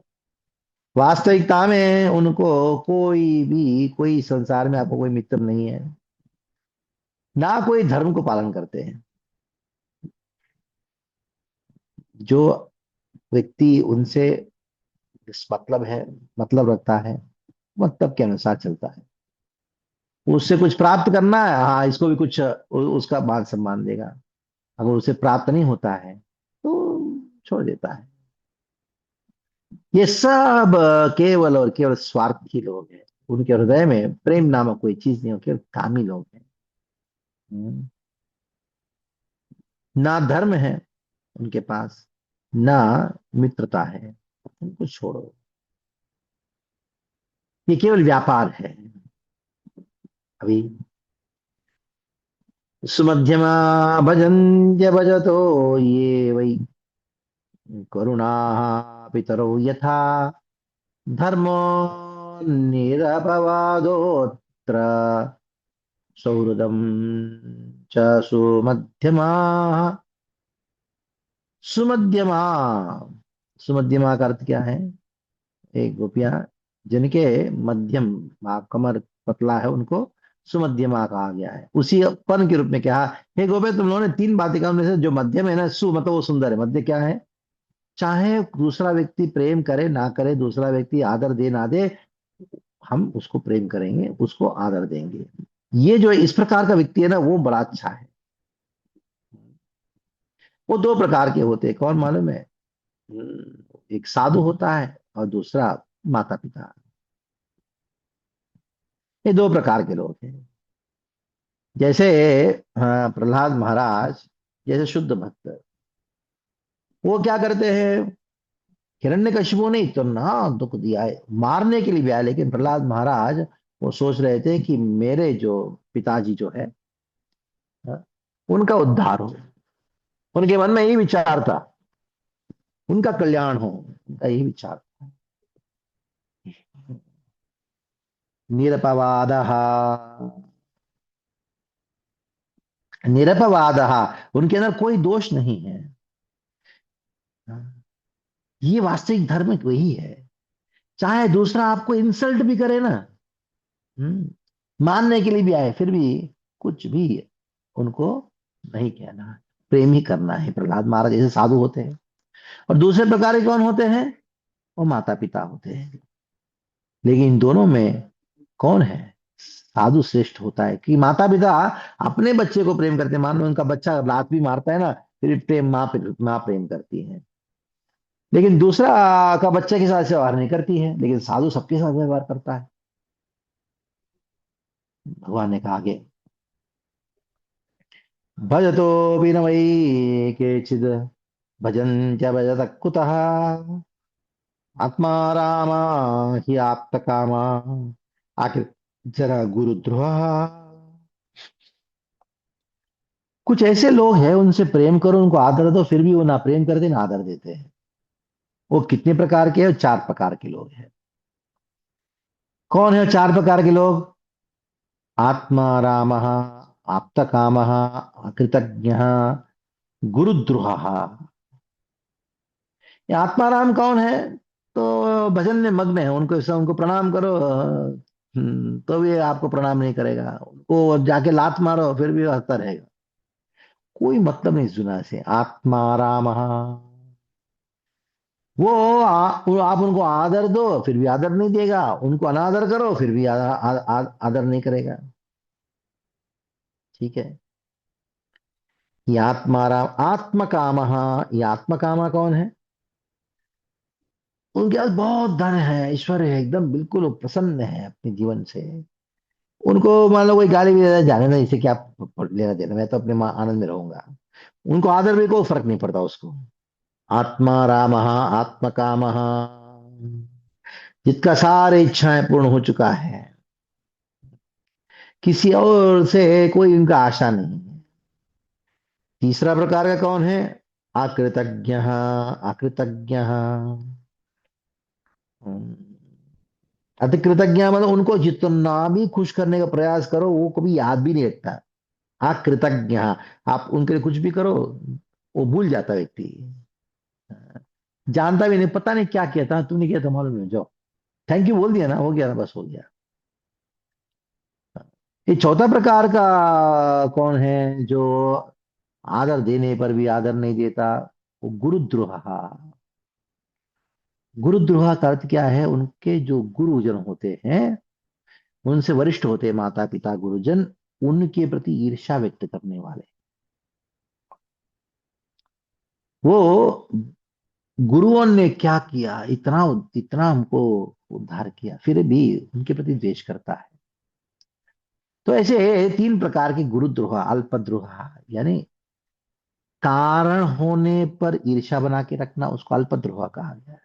[SPEAKER 1] वास्तविकता में उनको कोई संसार में आपको कोई मित्र नहीं है, ना कोई धर्म को पालन करते हैं। जो व्यक्ति उनसे मतलब है, मतलब रखता है, मतलब के अनुसार चलता है, उससे कुछ प्राप्त करना है, हाँ इसको भी कुछ उसका मान सम्मान देगा। अगर उसे प्राप्त नहीं होता है तो छोड़ देता है। ये सब केवल और केवल स्वार्थी लोग हैं। उनके हृदय में प्रेम नामक कोई चीज नहीं हो, केवल कामी लोग हैं। हम्म। ना धर्म है उनके पास, ना मित्रता है, उनको छोड़ो। ये केवल व्यापार है। अभी सुमध्यमा भजन्त्य भजतो ये वै करुणा पितरौ यथा धर्मो निरपवादोत्र सौहृदं च सुमध्यमा। सुमध्यमा, सुमध्यमा का अर्थ क्या है? एक गोपियां जिनके मध्यम कमर पतला है, उनको सुमध्यमा कहा गया है। उसी पन के रूप में कहा, हे गोपे तुम लोगों ने तीन बातें कहा, उनमें से जो मध्यम है ना, सु मतलब वो सुंदर है। मध्य क्या है? चाहे दूसरा व्यक्ति प्रेम करे ना करे, दूसरा व्यक्ति आदर दे ना दे, हम उसको प्रेम करेंगे, उसको आदर देंगे। ये जो इस प्रकार का व्यक्ति है ना, वो बड़ा अच्छा है। वो दो प्रकार के होते हैं, कौन मालूम है? एक साधु होता है और दूसरा माता पिता। ये दो प्रकार के लोग हैं। जैसे प्रहलाद महाराज जैसे शुद्ध भक्त, वो क्या करते हैं? हिरण्यकशिपु ने इतना दुख दिया है, मारने के लिए भी आया, लेकिन प्रहलाद महाराज वो सोच रहे थे कि मेरे जो पिताजी जो है, हाँ, उनका उद्धार हो। उनके मन में यही विचार था, उनका कल्याण हो, उनका यही विचार। निरपवाद, निरपवाद, उनके अंदर कोई दोष नहीं है। ये वास्तविक धर्म वही है। चाहे दूसरा आपको इंसल्ट भी करे ना, मानने के लिए भी आए, फिर भी कुछ भी उनको नहीं कहना, प्रेम ही करना है। प्रहलाद महाराज जैसे साधु होते हैं। और दूसरे प्रकार के कौन होते हैं? वो माता पिता होते हैं। लेकिन इन दोनों में कौन है? साधु श्रेष्ठ होता है कि माता पिता अपने बच्चे को प्रेम करते हैं। मान लो उनका बच्चा लात भी मारता है ना, फिर प्रेम माँ प्रेम करती है। लेकिन दूसरा का बच्चे के साथ व्यवहार नहीं करती है, लेकिन साधु सबके साथ व्यवहार करता है। भगवान ने कहा आगे, भजतो भी न वै केचिद भजन्त्य भजत कुतः आत्मा रामा ही आप्त कामा आखिर जरा गुरुद्रोह। कुछ ऐसे लोग हैं, उनसे प्रेम करो, उनको आदर दो, फिर भी वो ना प्रेम करते ना आदर देते हैं। वो कितने प्रकार के हैं? चार प्रकार के लोग हैं। कौन है चार प्रकार के लोग? आत्मा राम, आप्त काम, अकृतज्ञ, गुरुद्रोह। ये आत्माराम कौन है? तो भजन में मग्न है, उनको प्रणाम करो, तो भी आपको प्रणाम नहीं करेगा। उनको जाके लात मारो, फिर भी वो हंसता रहेगा। कोई मतलब नहीं सुना से। आत्माराम, वो आप उनको आदर दो, फिर भी आदर नहीं देगा। उनको अनादर करो, फिर भी आदर नहीं करेगा। ठीक है। ये आत्माराम, आत्म काम। ये आत्म कामा कौन है? उनके पास बहुत धन है, ऐश्वर्य है, एकदम बिल्कुल वो प्रसन्न है अपने जीवन से। उनको मान लो कोई गाली भी दे रहा है, जाने ना, इसे क्या लेना देना, मैं तो अपने आनंद में रहूंगा। उनको आदर भी कोई फर्क नहीं पड़ता उसको। आत्मा राम, आत्म काम, जिसका सारी इच्छाएं पूर्ण हो चुका है, किसी और से कोई उनका आशा नहीं है। तीसरा प्रकार का कौन है? अकृतज्ञ, अकृतज्ञ, अति कृतज्ञ मतलब उनको जितना भी खुश करने का प्रयास करो, वो कभी याद भी नहीं रखता। अकृतज्ञ, आप उनके लिए कुछ भी करो वो भूल जाता व्यक्ति, जानता भी नहीं, पता नहीं क्या किया था, तूने किया था मालूम नहीं, जाओ थैंक यू बोल दिया ना, हो गया ना, बस हो गया। ये चौथा प्रकार का कौन है जो आदर देने पर भी आदर नहीं देता? वो गुरुद्रोह। गुरुद्रोह का अर्थ क्या है? उनके जो गुरुजन होते हैं, उनसे वरिष्ठ होते हैं, माता पिता गुरुजन, उनके प्रति ईर्ष्या व्यक्त करने वाले। वो गुरुओं ने क्या किया, इतना इतना हमको उद्धार किया, फिर भी उनके प्रति द्वेष करता है। तो ऐसे तीन प्रकार के गुरुद्रोह, अल्पद्रोह, यानी कारण होने पर ईर्ष्या बना के रखना, उसको अल्पद्रोह कहा गया है।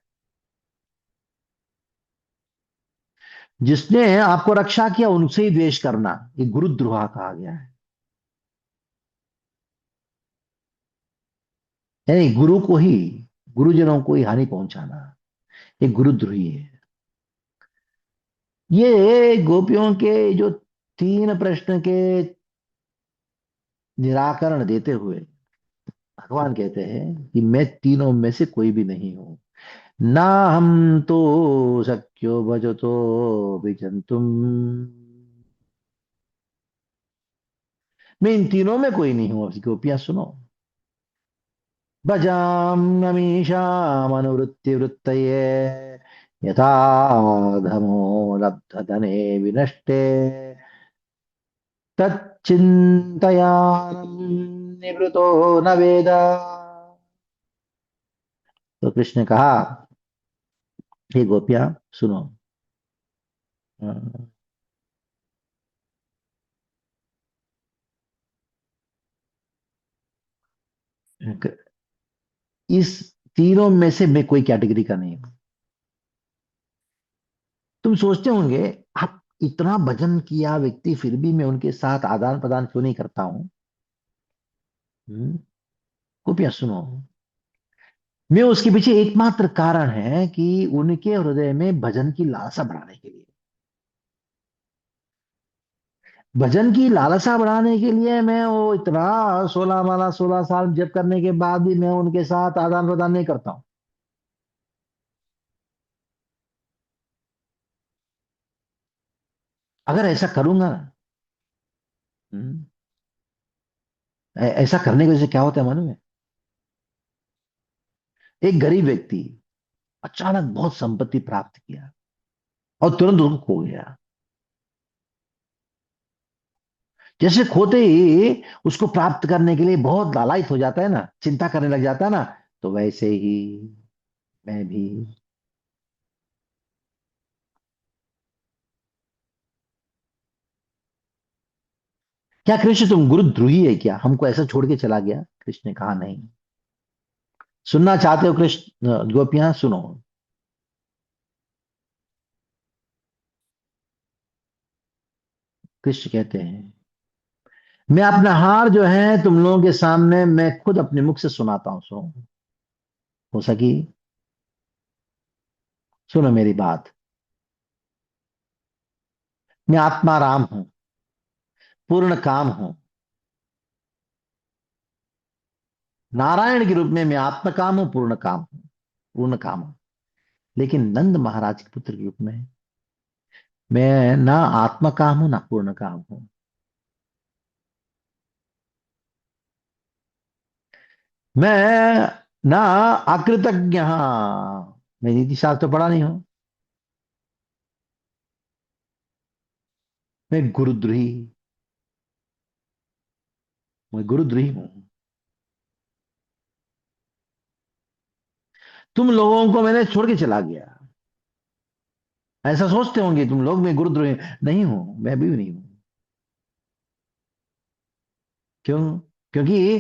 [SPEAKER 1] जिसने आपको रक्षा किया उनसे ही द्वेष करना, ये गुरुद्रोह कहा गया है। यानी गुरु को ही, गुरुजनों को ही हानि पहुंचाना, ये गुरुद्रोही है। ये गोपियों के जो तीन प्रश्न के निराकरण देते हुए भगवान कहते हैं कि मैं तीनों में से कोई भी नहीं हूं। ना हम तो शक्यो भजतो विजंतुम, मैं इन तीनों में कोई नहीं हूं। अब गोपियां सुनो, भजाम्यमीषामनुवृत्ति वृत्तये, यथा धमो लब्ध धने विनष्टे, तच्चिन्तयानं निवृतो न वेद। तो कृष्ण ने कहा, हे गोपियां सुनो, अ, इस तीनों में से मैं कोई कैटेगरी का नहीं हूं। तुम सोचते होंगे, आप इतना भजन किया व्यक्ति फिर भी मैं उनके साथ आदान प्रदान क्यों नहीं करता हूं? हम्म, गोपियां सुनो, मैं उसके पीछे एकमात्र कारण है कि उनके हृदय में भजन की लालसा बढ़ाने के लिए, भजन की लालसा बढ़ाने के लिए मैं वो इतना 16 माला 16 साल जप करने के बाद भी मैं उनके साथ आदान प्रदान नहीं करता हूं। अगर ऐसा करूंगा ना, हम्म, ऐसा करने की वजह से क्या होता है मालूम है? एक गरीब व्यक्ति अचानक बहुत संपत्ति प्राप्त किया और तुरंत उसको खो गया। जैसे खोते ही उसको प्राप्त करने के लिए बहुत लालायित हो जाता है ना, चिंता करने लग जाता है ना, तो वैसे ही मैं भी। क्या कृष्ण तुम गुरुद्रोही है क्या, हमको ऐसा छोड़ के चला गया? कृष्ण ने कहा नहीं। सुनना चाहते हो कृष्ण? गोपियां सुनो, कृष्ण कहते हैं, मैं अपना हार जो है तुम लोगों के सामने मैं खुद अपने मुख से सुनाता हूं, सुनो, हो सकी, सुनो मेरी बात। मैं आत्मा राम हूं, पूर्ण काम हूं, नारायण के रूप में मैं आत्मा काम हूं, पूर्ण काम हूं, पूर्ण काम हूं। लेकिन नंद महाराज के पुत्र के रूप में मैं ना आत्मा काम हूं ना पूर्ण काम हूं। मैं ना अकृतज्ञ, मैं नीति शास्त्र पढ़ा नहीं हूं, मैं गुरुद्रोही, मैं गुरुद्रोही हूं। तुम लोगों को मैंने छोड़ के चला गया, ऐसा सोचते होंगे तुम लोग मैं गुरुद्रोही नहीं हूं, मैं भी नहीं हूं। क्यों? क्योंकि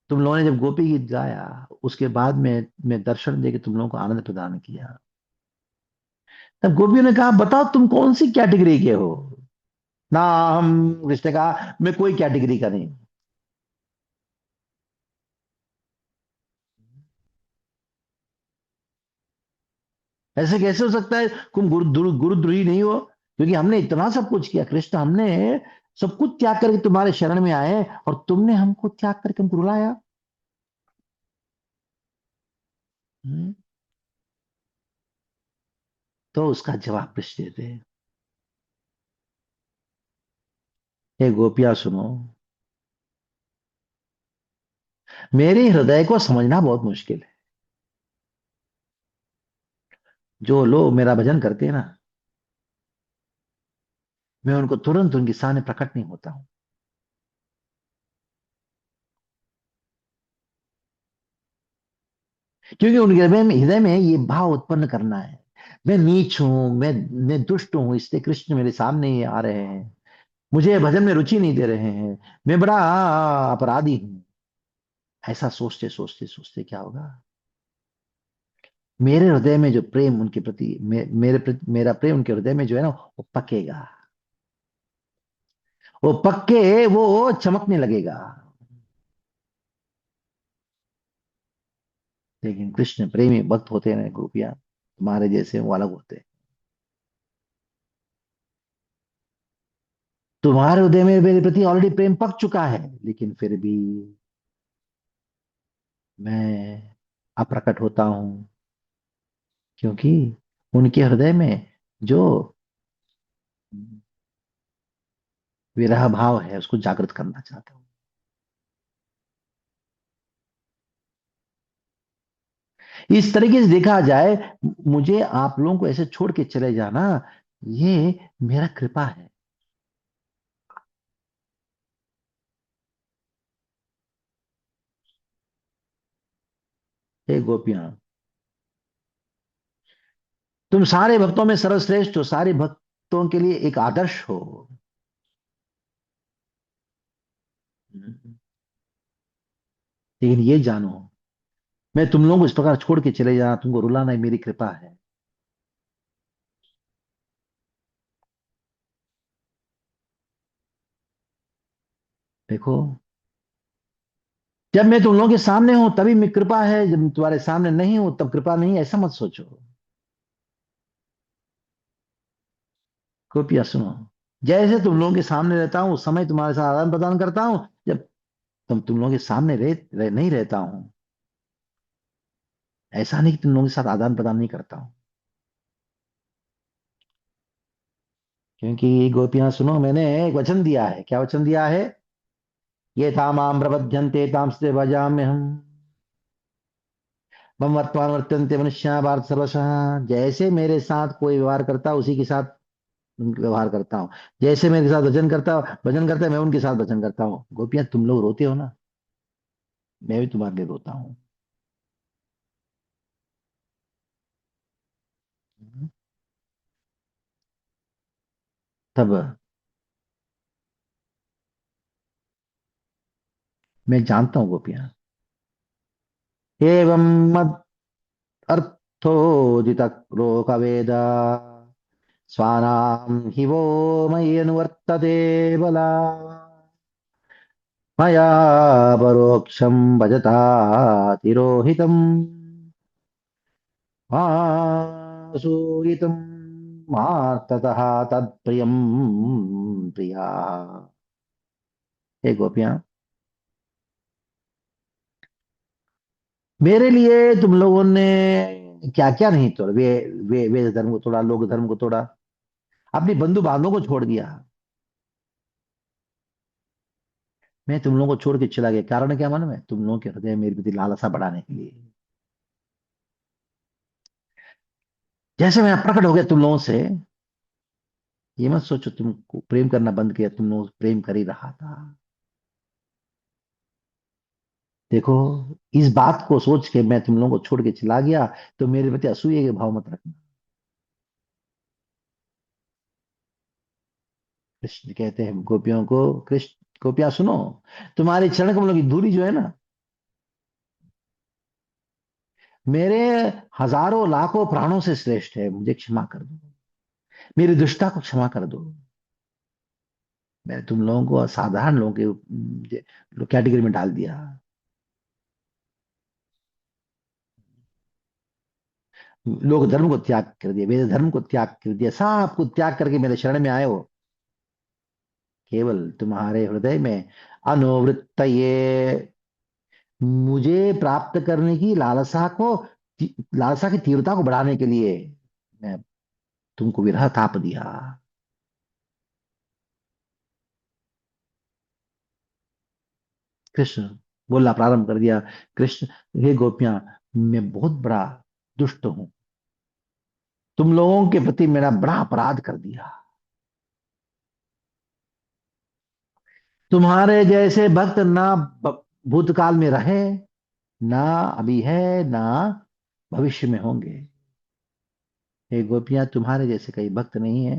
[SPEAKER 1] तुम लोगों ने जब गोपी गीत गाया, उसके बाद मैं दर्शन दे के तुम लोगों को आनंद प्रदान किया, तब गोपियों ने कहा बताओ तुम कौन सी कैटेगरी के हो? ना हम, कृष्ण ने कहा मैं कोई कैटेगरी का नहीं हूं। ऐसे कैसे हो सकता है? तुम गुरुद्रोही नहीं हो? क्योंकि हमने इतना सब कुछ किया कृष्ण, हमने सब कुछ त्याग करके तुम्हारे शरण में आए और तुमने हमको त्याग करके हमको रुलाया। हम्म, तो उसका जवाब कृष्ण देते हैं। हे गोपियां सुनो, मेरे हृदय को समझना बहुत मुश्किल है। जो लोग मेरा भजन करते हैं ना, मैं उनको तुरंत उनके सामने प्रकट नहीं होता हूं। क्योंकि उनके हृदय में ये भाव उत्पन्न करना है, मैं नीच हूं, मैं दुष्ट हूं, इसलिए कृष्ण मेरे सामने ही आ रहे हैं, मुझे भजन में रुचि नहीं दे रहे हैं, मैं बड़ा अपराधी हूं। ऐसा सोचते सोचते सोचते क्या होगा, मेरे हृदय में जो प्रेम उनके प्रति मेरे प्रति मेरा प्रेम उनके हृदय में जो है ना, वो पकेगा, वो पक्के वो चमकने लगेगा। लेकिन कृष्ण प्रेमी भक्त होते हैं गोपियां, तुम्हारे जैसे वो अलग होते हैं। तुम्हारे हृदय में मेरे प्रति ऑलरेडी प्रेम पक चुका है, लेकिन फिर भी मैं अप्रकट होता हूं, क्योंकि उनके हृदय में जो विरह भाव है उसको जागृत करना चाहता हूं। इस तरीके से देखा जाए, मुझे आप लोगों को ऐसे छोड़ के चले जाना, ये मेरा कृपा है। हे गोपियां, तुम सारे भक्तों में सर्वश्रेष्ठ हो, सारे भक्तों के लिए एक आदर्श हो। लेकिन ये जानो, मैं तुम लोगों को इस प्रकार छोड़ के चले जाना, तुमको रुलाना, ही मेरी कृपा है। देखो, जब मैं तुम लोगों के सामने हूं तभी मैं कृपा है, जब मैं तुम्हारे सामने नहीं हूं तब कृपा नहीं है, ऐसा मत सोचो। कृपया सुनो, जैसे तुम लोगों के सामने रहता हूं उस समय तुम्हारे साथ आदान प्रदान करता हूं, जब तुम लोगों के सामने नहीं रहता हूं, ऐसा नहीं कि तुम लोगों के साथ आदान प्रदान नहीं करता हूं। क्योंकि गोपियां सुनो, मैंने एक वचन दिया है। क्या वचन दिया है? ये तामाम प्रपद्यन्ते तांस्ते भजाम्य हम, मम वर्तमान वर्तन्ते मनुष्या भारत सर्वशः। जैसे मेरे साथ कोई व्यवहार करता है उसी के साथ व्यवहार करता हूँ, जैसे मेरे साथ भजन करता है मैं उनके साथ भजन करता हूँ। गोपियां तुम लोग रोते हो ना, मैं भी तुम्हारे लिए रोता हूँ। तब मैं जानता हूँ गोपियां, एवं मद अर्थोदित लोकवेद स्वानाम हि वो मयि अनुवर्तते बला, मया परोक्षं भजता तिरोहितम् आसूयितुम् मार्ततः तत्प्रियम् प्रिया। हे गोपियां, मेरे लिए तुम लोगों ने क्या क्या नहीं तोड़ा, वे वेद धर्म को तोड़ा, लोक धर्म को तोड़ा, अपनी बंधु बांधवों को छोड़ दिया। मैं तुम लोगों को छोड़ के चला गया, कारण क्या मालूम है? तुम लोगों के हृदय में मेरे प्रति लालसा बढ़ाने के लिए। जैसे मैं प्रकट हो गया तुम लोगों से, ये मत सोचो तुमको प्रेम करना बंद किया, तुम लोग प्रेम कर ही रहा था। देखो, इस बात को सोच के मैं तुम लोगों को छोड़ के चला गया, तो मेरे प्रति असूये के भाव मत रखना। कृष्ण कहते हैं गोपियों को, कृष्ण, गोपियां सुनो, तुम्हारे चरण कमलों की दूरी जो है ना, मेरे हजारों लाखों प्राणों से श्रेष्ठ है। मुझे क्षमा कर दो, मेरी दुष्टता को क्षमा कर दो। मैंने तुम लोगों को साधारण लोगों के कैटेगरी में डाल दिया। लोग धर्म को त्याग कर दिया, वेद धर्म को त्याग कर दिया, सब कुछ त्याग करके मेरे शरण में आए हो। केवल तुम्हारे हृदय में अनुवृत्त ये मुझे प्राप्त करने की लालसा की तीव्रता को बढ़ाने के लिए मैं तुमको विरह ताप दिया। कृष्ण बोलना प्रारंभ कर दिया। कृष्ण, हे गोपियां, मैं बहुत बड़ा दुष्ट हूं, तुम लोगों के प्रति मेरा बड़ा अपराध कर दिया। तुम्हारे जैसे भक्त ना भूतकाल में रहे, ना अभी है, ना भविष्य में होंगे। हे गोपियां, तुम्हारे जैसे कई भक्त नहीं है।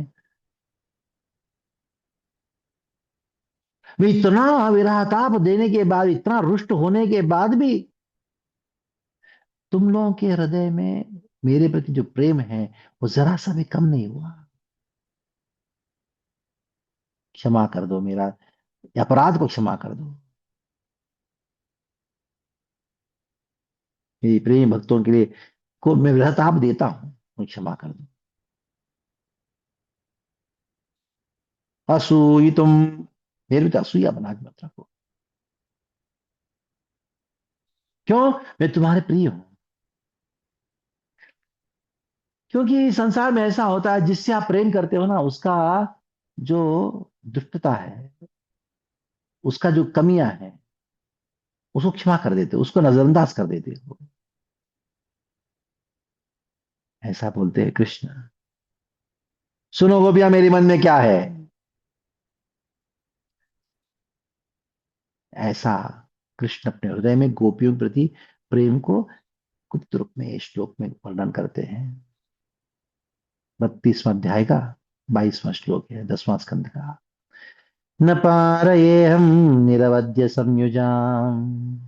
[SPEAKER 1] मैं इतना विरहताप देने के बाद, इतना रुष्ट होने के बाद भी तुम लोगों के हृदय में मेरे प्रति जो प्रेम है वो जरा सा भी कम नहीं हुआ। क्षमा कर दो, मेरा अपराध को क्षमा कर दो। मेरी प्रेम भक्तों के लिए को मैं विरहताप देता हूं, मुझे क्षमा कर दो। असूई तुम, मेरे तो असूया बना के मत रखो। क्यों? मैं तुम्हारे प्रिय हूं। क्योंकि संसार में ऐसा होता है, जिससे आप प्रेम करते हो ना, उसका जो दुष्टता है, उसका जो कमियां हैं, उसको क्षमा कर देते हो, उसको नजरअंदाज कर देते हो। ऐसा बोलते हैं कृष्ण। सुनो गोपियां, मेरे मन में क्या है। ऐसा कृष्ण अपने हृदय में गोपियों के प्रति प्रेम को गुप्त रूप में इस श्लोक में वर्णन करते हैं। 32वां अध्याय का 22वां श्लोक है, 10वां स्कंद का। न पारयेऽहं निरवध्य संयुजाम्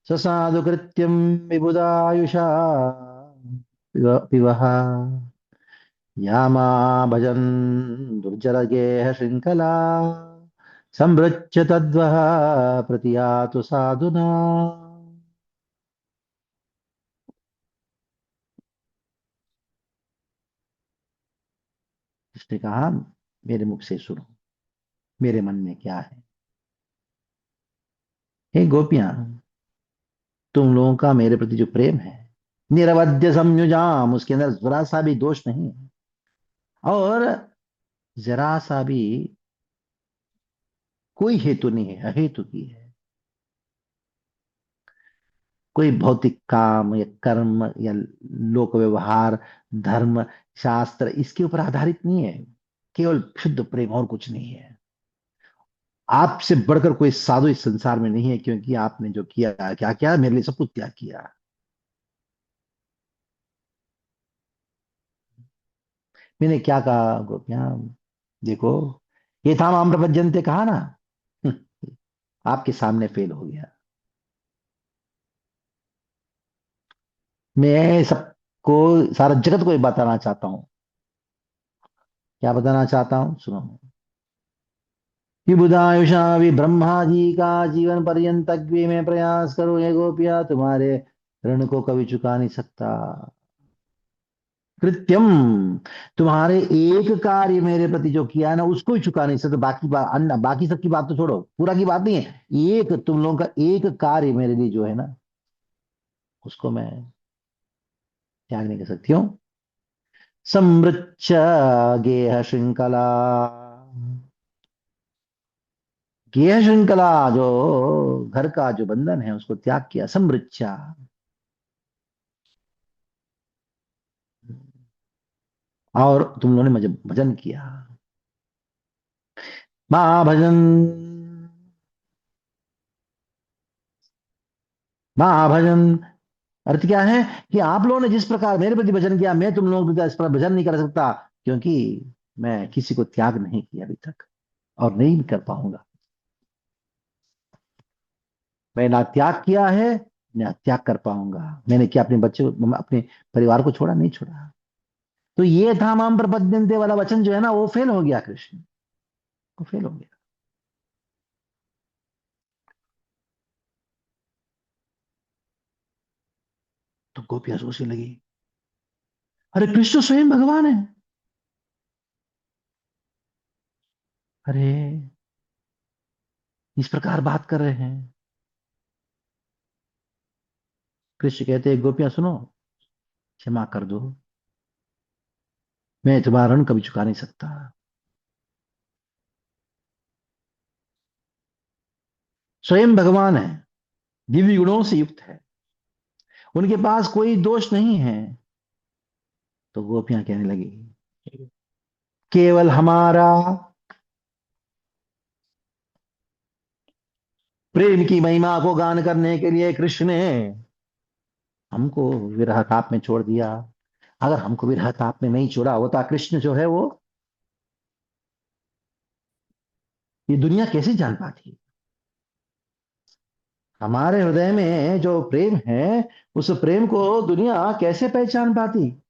[SPEAKER 1] ससाधु कृत्यं विबुधायुषा पिवः यामा भजन् दुर्जर गेह श्रृंखला संवृच्य तद्वः प्रतियातु साधुना। उसने कहा, मेरे मुख से सुनो, मेरे मन में क्या है। हे गोपियां, तुम लोगों का मेरे प्रति जो प्रेम है, निरवध्य संयुजाम, उसके अंदर जरा सा भी दोष नहीं है, और जरा सा भी कोई हेतु नहीं है, अहेतु की है। कोई भौतिक काम या कर्म या लोक व्यवहार, धर्म, शास्त्र इसके ऊपर आधारित नहीं है। केवल शुद्ध प्रेम, और कुछ नहीं है। आपसे बढ़कर कोई साधु इस संसार में नहीं है, क्योंकि आपने जो किया, क्या किया, मेरे लिए सब कुछ त्याग किया। मैंने क्या कहा गोपियां, देखो, ये था माम प्रपद्यंते कहा ना। आपके सामने फेल हो गया। मैं सबको, सारा जगत को ये बताना चाहता हूँ। क्या बताना चाहता हूँ, सुनो। कि बुधायुषा भी ब्रह्मा जी का जीवन पर्यंत में प्रयास करो, ये गोपिया तुम्हारे ऋण को कभी चुका नहीं सकता। कृत्यम, तुम्हारे एक कार्य मेरे प्रति जो किया है ना, उसको ही चुका नहीं सकते। बाकी बात अन्य, बाकी सबकी बात तो छोड़ो, पूरा की बात नहीं है, एक तुम लोगों का एक कार्य मेरे लिए जो है ना, उसको मैं त्याग नहीं कर सकती हूँ। समृच्छ गेह श्रृंखला, गेह श्रृंखला जो घर का जो बंधन है, उसको त्याग किया। समृच्छा, और तुम लोगों ने मुझे भजन किया। महाभजन, महाभजन अर्थ क्या है, कि आप लोगों ने जिस प्रकार मेरे प्रति भजन किया, मैं तुम लोगों के इस पर भजन नहीं कर सकता, क्योंकि मैं किसी को त्याग नहीं किया अभी तक, और नहीं कर पाऊंगा। मैं ना त्याग किया है, ना त्याग कर पाऊंगा। मैंने क्या अपने बच्चे को, अपने परिवार को छोड़ा, नहीं छोड़ा। तो ये था माम प्रपद्यन्ते वाला वचन जो है ना, वो फेल हो गया, कृष्ण वो फेल हो गया। तो गोपियां सोचने लगी, अरे कृष्ण स्वयं भगवान है। अरे इस प्रकार बात कर रहे हैं। कृष्ण कहते हैं, गोपियां सुनो, क्षमा कर दो, मैं तुम्हारा ऋण कभी चुका नहीं सकता। स्वयं भगवान है, दिव्य गुणों से युक्त है, उनके पास कोई दोष नहीं है। तो गोपियां कहने लगी, केवल हमारा प्रेम की महिमा को गान करने के लिए कृष्ण ने हमको विरह ताप में छोड़ दिया। अगर हमको विरह ताप में नहीं छोड़ा होता कृष्ण जो है वो, ये दुनिया कैसे जान पाती। हमारे हृदय में जो प्रेम है, उस प्रेम को दुनिया कैसे पहचान पाती।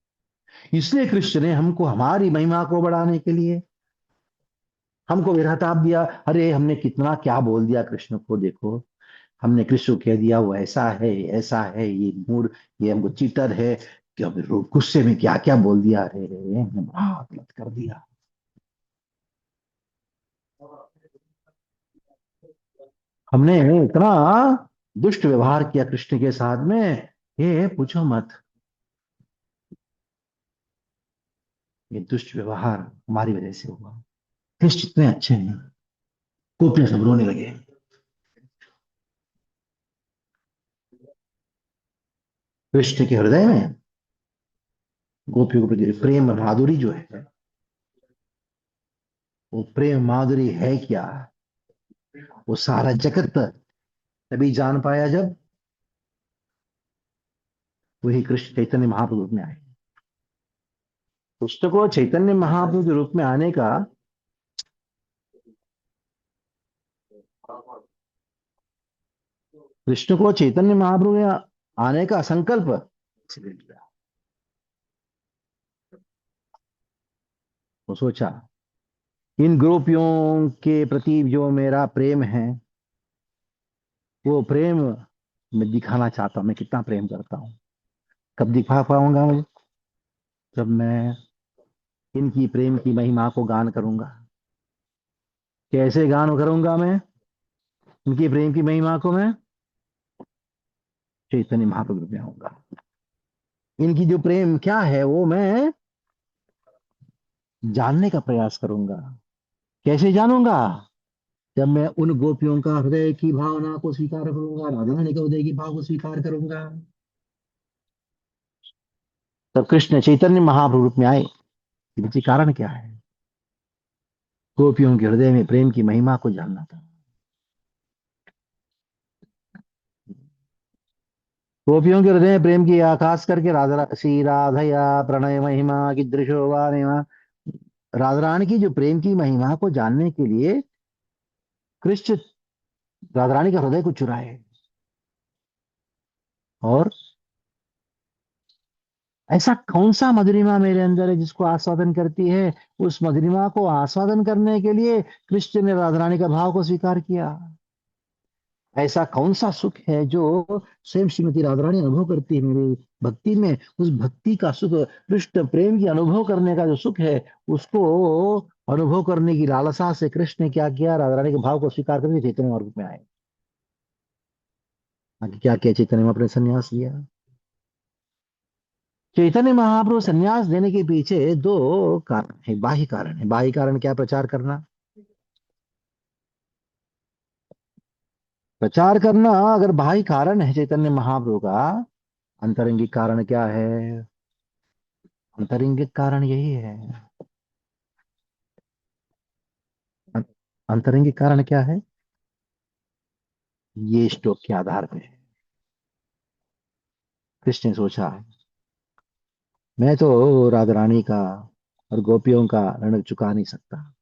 [SPEAKER 1] इसलिए कृष्ण ने हमको हमारी महिमा को बढ़ाने के लिए हमको विरहताप दिया। अरे हमने कितना क्या बोल दिया कृष्ण को, देखो हमने कृष्ण को कह दिया वो ऐसा है, ऐसा है, ये मूड, ये हमको चीटर है, कि अब गुस्से में क्या क्या बोल दिया। अरे रे हमने बड़ा गलत कर दिया। हमने इतना दुष्ट व्यवहार किया कृष्ण के साथ में, ये पूछो मत। ये दुष्ट व्यवहार हमारी वजह से हुआ। कृष्ण इतने अच्छे हैं। गोपियां सब रोने लगे। कृष्ण के हृदय में गोपियों के प्रति प्रेम माधुरी जो है, वो प्रेम माधुरी है क्या, वो सारा जगत तभी जान पाया जब वही कृष्ण चैतन्य महाप्रभु रूप में आए। कृष्ण को चैतन्य महाप्रभु के रूप में आने का, कृष्ण को चैतन्य महाप्रभु में आने का संकल्प इसलिए लिया। वो सोचा, इन गोपियों के प्रति जो मेरा प्रेम है, वो प्रेम मैं दिखाना चाहता हूँ, मैं कितना प्रेम करता हूँ। कब दिखा पाऊंगा मैं? जब मैं इनकी प्रेम की महिमा को गान करूंगा। कैसे गान करूंगा मैं इनकी प्रेम की महिमा को? मैं चैतन्य महाप्रभु में आऊंगा। इनकी जो प्रेम क्या है वो मैं जानने का प्रयास करूंगा। कैसे जानूंगा? जब मैं उन गोपियों का हृदय की भावना को स्वीकार करूंगा, राधा रानी के हृदय की भाव को स्वीकार करूंगा, तब कृष्ण चैतन्य महाप्रभु रूप में आए। इसके कारण क्या है? गोपियों के हृदय में प्रेम की महिमा को जानना था। गोपियों के हृदय में प्रेम की खास करके राधा श्री राधया प्रणय महिमा कीदृशो वा महिमा, राधा रानी की जो प्रेम की महिमा को जानने के लिए कृष्ण राधा रानी का हृदय को चुराए। और ऐसा कौन सा मधुरिमा मेरे अंदर है जिसको आस्वादन करती है? उस मधुरिमा को आस्वादन करने के लिए कृष्ण ने राधा रानी का भाव को स्वीकार किया। ऐसा कौन सा सुख है जो स्वयं श्रीमती राधा रानी अनुभव करती है मेरी भक्ति में? उस भक्ति का सुख, कृष्ण प्रेम की अनुभव करने का जो सुख है, उसको अनुभव करने की लालसा से कृष्ण ने क्या किया? राधा रानी के भाव को स्वीकार करके चैतन्य मार्ग में आए। आगे क्या किया? चैतन्य महाप्रभु ने संन्यास लिया। चैतन्य महाप्रभु संन्यास देने के पीछे दो कारण है, बाह्य कारण है। बाह्य कारण क्या? प्रचार करना। प्रचार करना अगर बाह्य कारण है चैतन्य महाप्रभु का, अंतरंगिक कारण क्या है? अंतरंगिक कारण यही है। अं- अंतरंगिक कारण क्या है? ये श्लोक के आधार पे है। कृष्ण ने सोचा, मैं तो राधा रानी का और गोपियों का ऋण चुका नहीं सकता।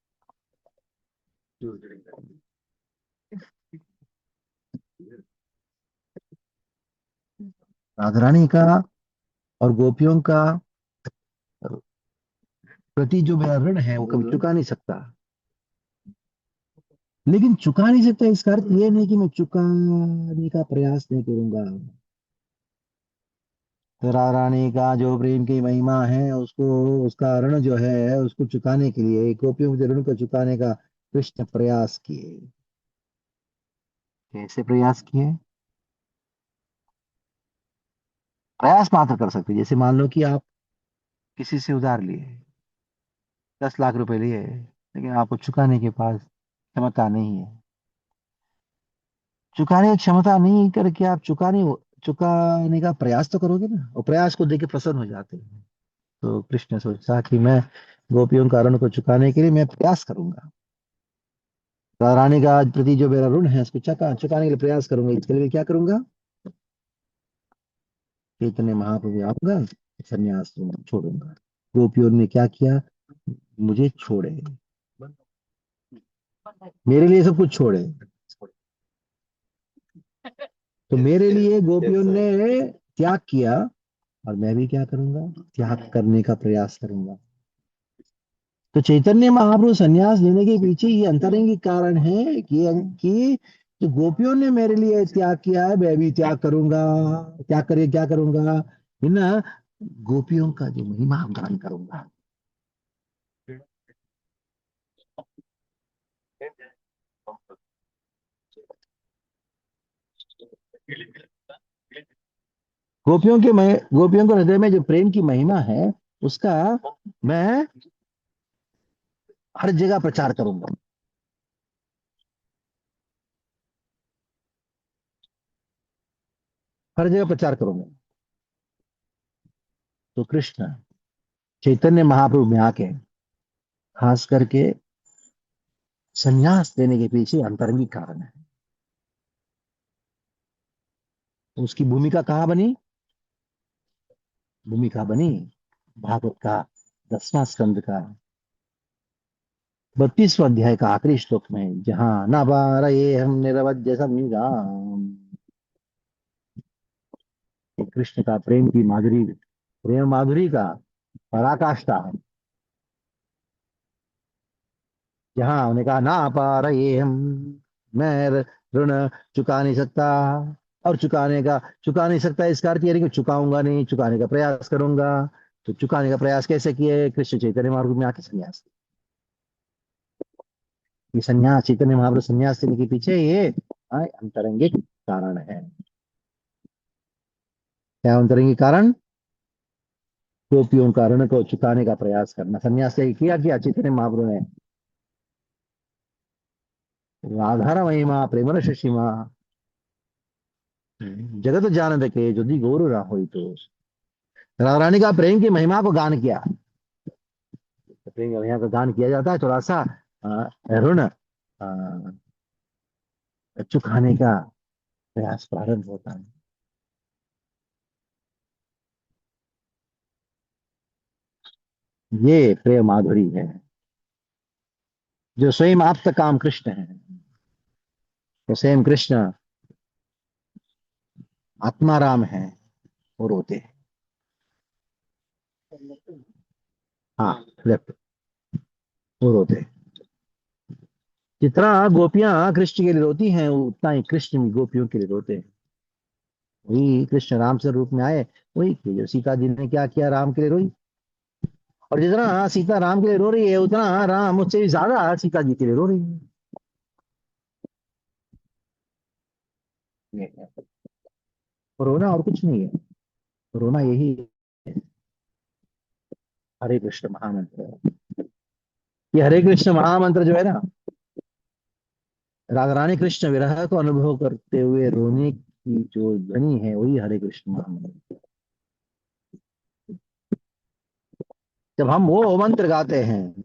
[SPEAKER 1] राधा रानी का और गोपियों का प्रति जो मेरा ऋण है वो कभी चुका नहीं सकता। लेकिन चुका नहीं सकता इसका अर्थ ये नहीं कि मैं चुकाने का प्रयास नहीं करूंगा। तो राधा रानी का जो प्रेम की महिमा है, उसको, उसका ऋण जो है उसको चुकाने के लिए गोपियों के ऋण को चुकाने का कृष्ण प्रयास किए। कैसे प्रयास किए? प्रयास मात्र कर सकते हैं। जैसे मान लो कि आप किसी से उधार लिए, 10 लाख रुपए लिए, लेकिन आपको चुकाने के पास क्षमता नहीं है। चुकाने की क्षमता नहीं करके आप चुकाने का प्रयास तो करोगे ना, और प्रयास को देख के प्रसन्न हो जाते हैं। तो कृष्ण ने सोचा कि मैं गोपियों का ऋण को चुकाने के लिए मैं प्रयास करूंगा। रानी का प्रति जो मेरा ऋण है उसको चुकाने के लिए प्रयास करूंगा। इसके लिए मैं क्या करूंगा? चैतन्य महाप्रभु आऊंगा, संन्यास छोड़ूंगा। गोपियों ने क्या किया? मुझे छोड़े, मेरे लिए सब कुछ छोड़े। तो मेरे लिए गोपियों ने त्याग किया, और मैं भी क्या करूंगा? त्याग करने का प्रयास करूंगा। तो चैतन्य महाप्रभु संन्यास लेने के पीछे ये अंतरंगिक कारण है कि जो गोपियों ने मेरे लिए त्याग किया है, मैं भी त्याग करूंगा। त्याग करे क्या करूंगा? इन गोपियों का जो महिमा गान करूंगा। गोपियों को हृदय में जो प्रेम की महिमा है, उसका मैं हर जगह प्रचार करूंगा। हर जगह प्रचार करूंगा। तो कृष्ण चैतन्य महाप्रभु में आके खास करके संन्यास देने के पीछे अंतरंगिक कारण है। तो उसकी भूमिका कहाँ बनी? भूमिका बनी भागवत का 10वां स्कंद का 32वां अध्याय का आखिरी श्लोक में, जहाँ न बारये हम निरवध्य संयुगाम। ये कृष्ण का प्रेम की माधुरी, प्रेम माधुरी का पराकाष्ठा है। जहाँ उन्होंने कहा ना पारये हम, मैं ऋण चुका नहीं सकता। और चुका नहीं सकता इसका अर्थ ये नहीं कि चुकाऊंगा नहीं, चुकाने का प्रयास करूंगा। तो चुकाने का प्रयास कैसे किए? कृष्ण चैतन्य महाप्रभु में आके संन्यास। ये संन्यास, चैतन्य महाप्रभु संन्यास लेने के पीछे ये अंतरंगिक कारण है। क्या अंतरंगिक कारण? गोपियों का ऋण को चुकाने का प्रयास करना। संन्यास से किया किया चैतन्य महाप्रभु ने। राधार महिमा प्रेमर शशिमा, जगत जानत के यदि गौर ना हो तो। राधा रानी का प्रेम की महिमा को गान किया। तो प्रेम की महिमा को गान किया जाता है, थोड़ा सा ऋण चुकाने का प्रयास प्रारंभ होता है। ये प्रेम माधुरी है, जो स्वयं आप तक काम कृष्ण है। तो स्वयं कृष्ण आत्माराम है, वो रोते हैं। हाँ, लेफ्ट, वो रोते हैं। जितना गोपियां कृष्ण के लिए रोती हैं, उतना ही कृष्ण भी गोपियों के लिए रोते हैं। वही कृष्ण राम से रूप में आए, वही कि जो सीता जी ने क्या किया, राम के लिए रोई। और जितना सीता राम के लिए रो रही है, उतना राम मुझसे भी ज्यादा सीता जी के लिए रो रही है। ये है। रोना और कुछ नहीं है। रोना यही है। हरे कृष्ण महामंत्र। ये हरे कृष्ण महामंत्र जो है ना, राधा रानी कृष्ण विरह को अनुभव करते हुए रोने की जो ध्वनि है, वही हरे कृष्ण महामंत्र। जब हम वो मंत्र गाते हैं,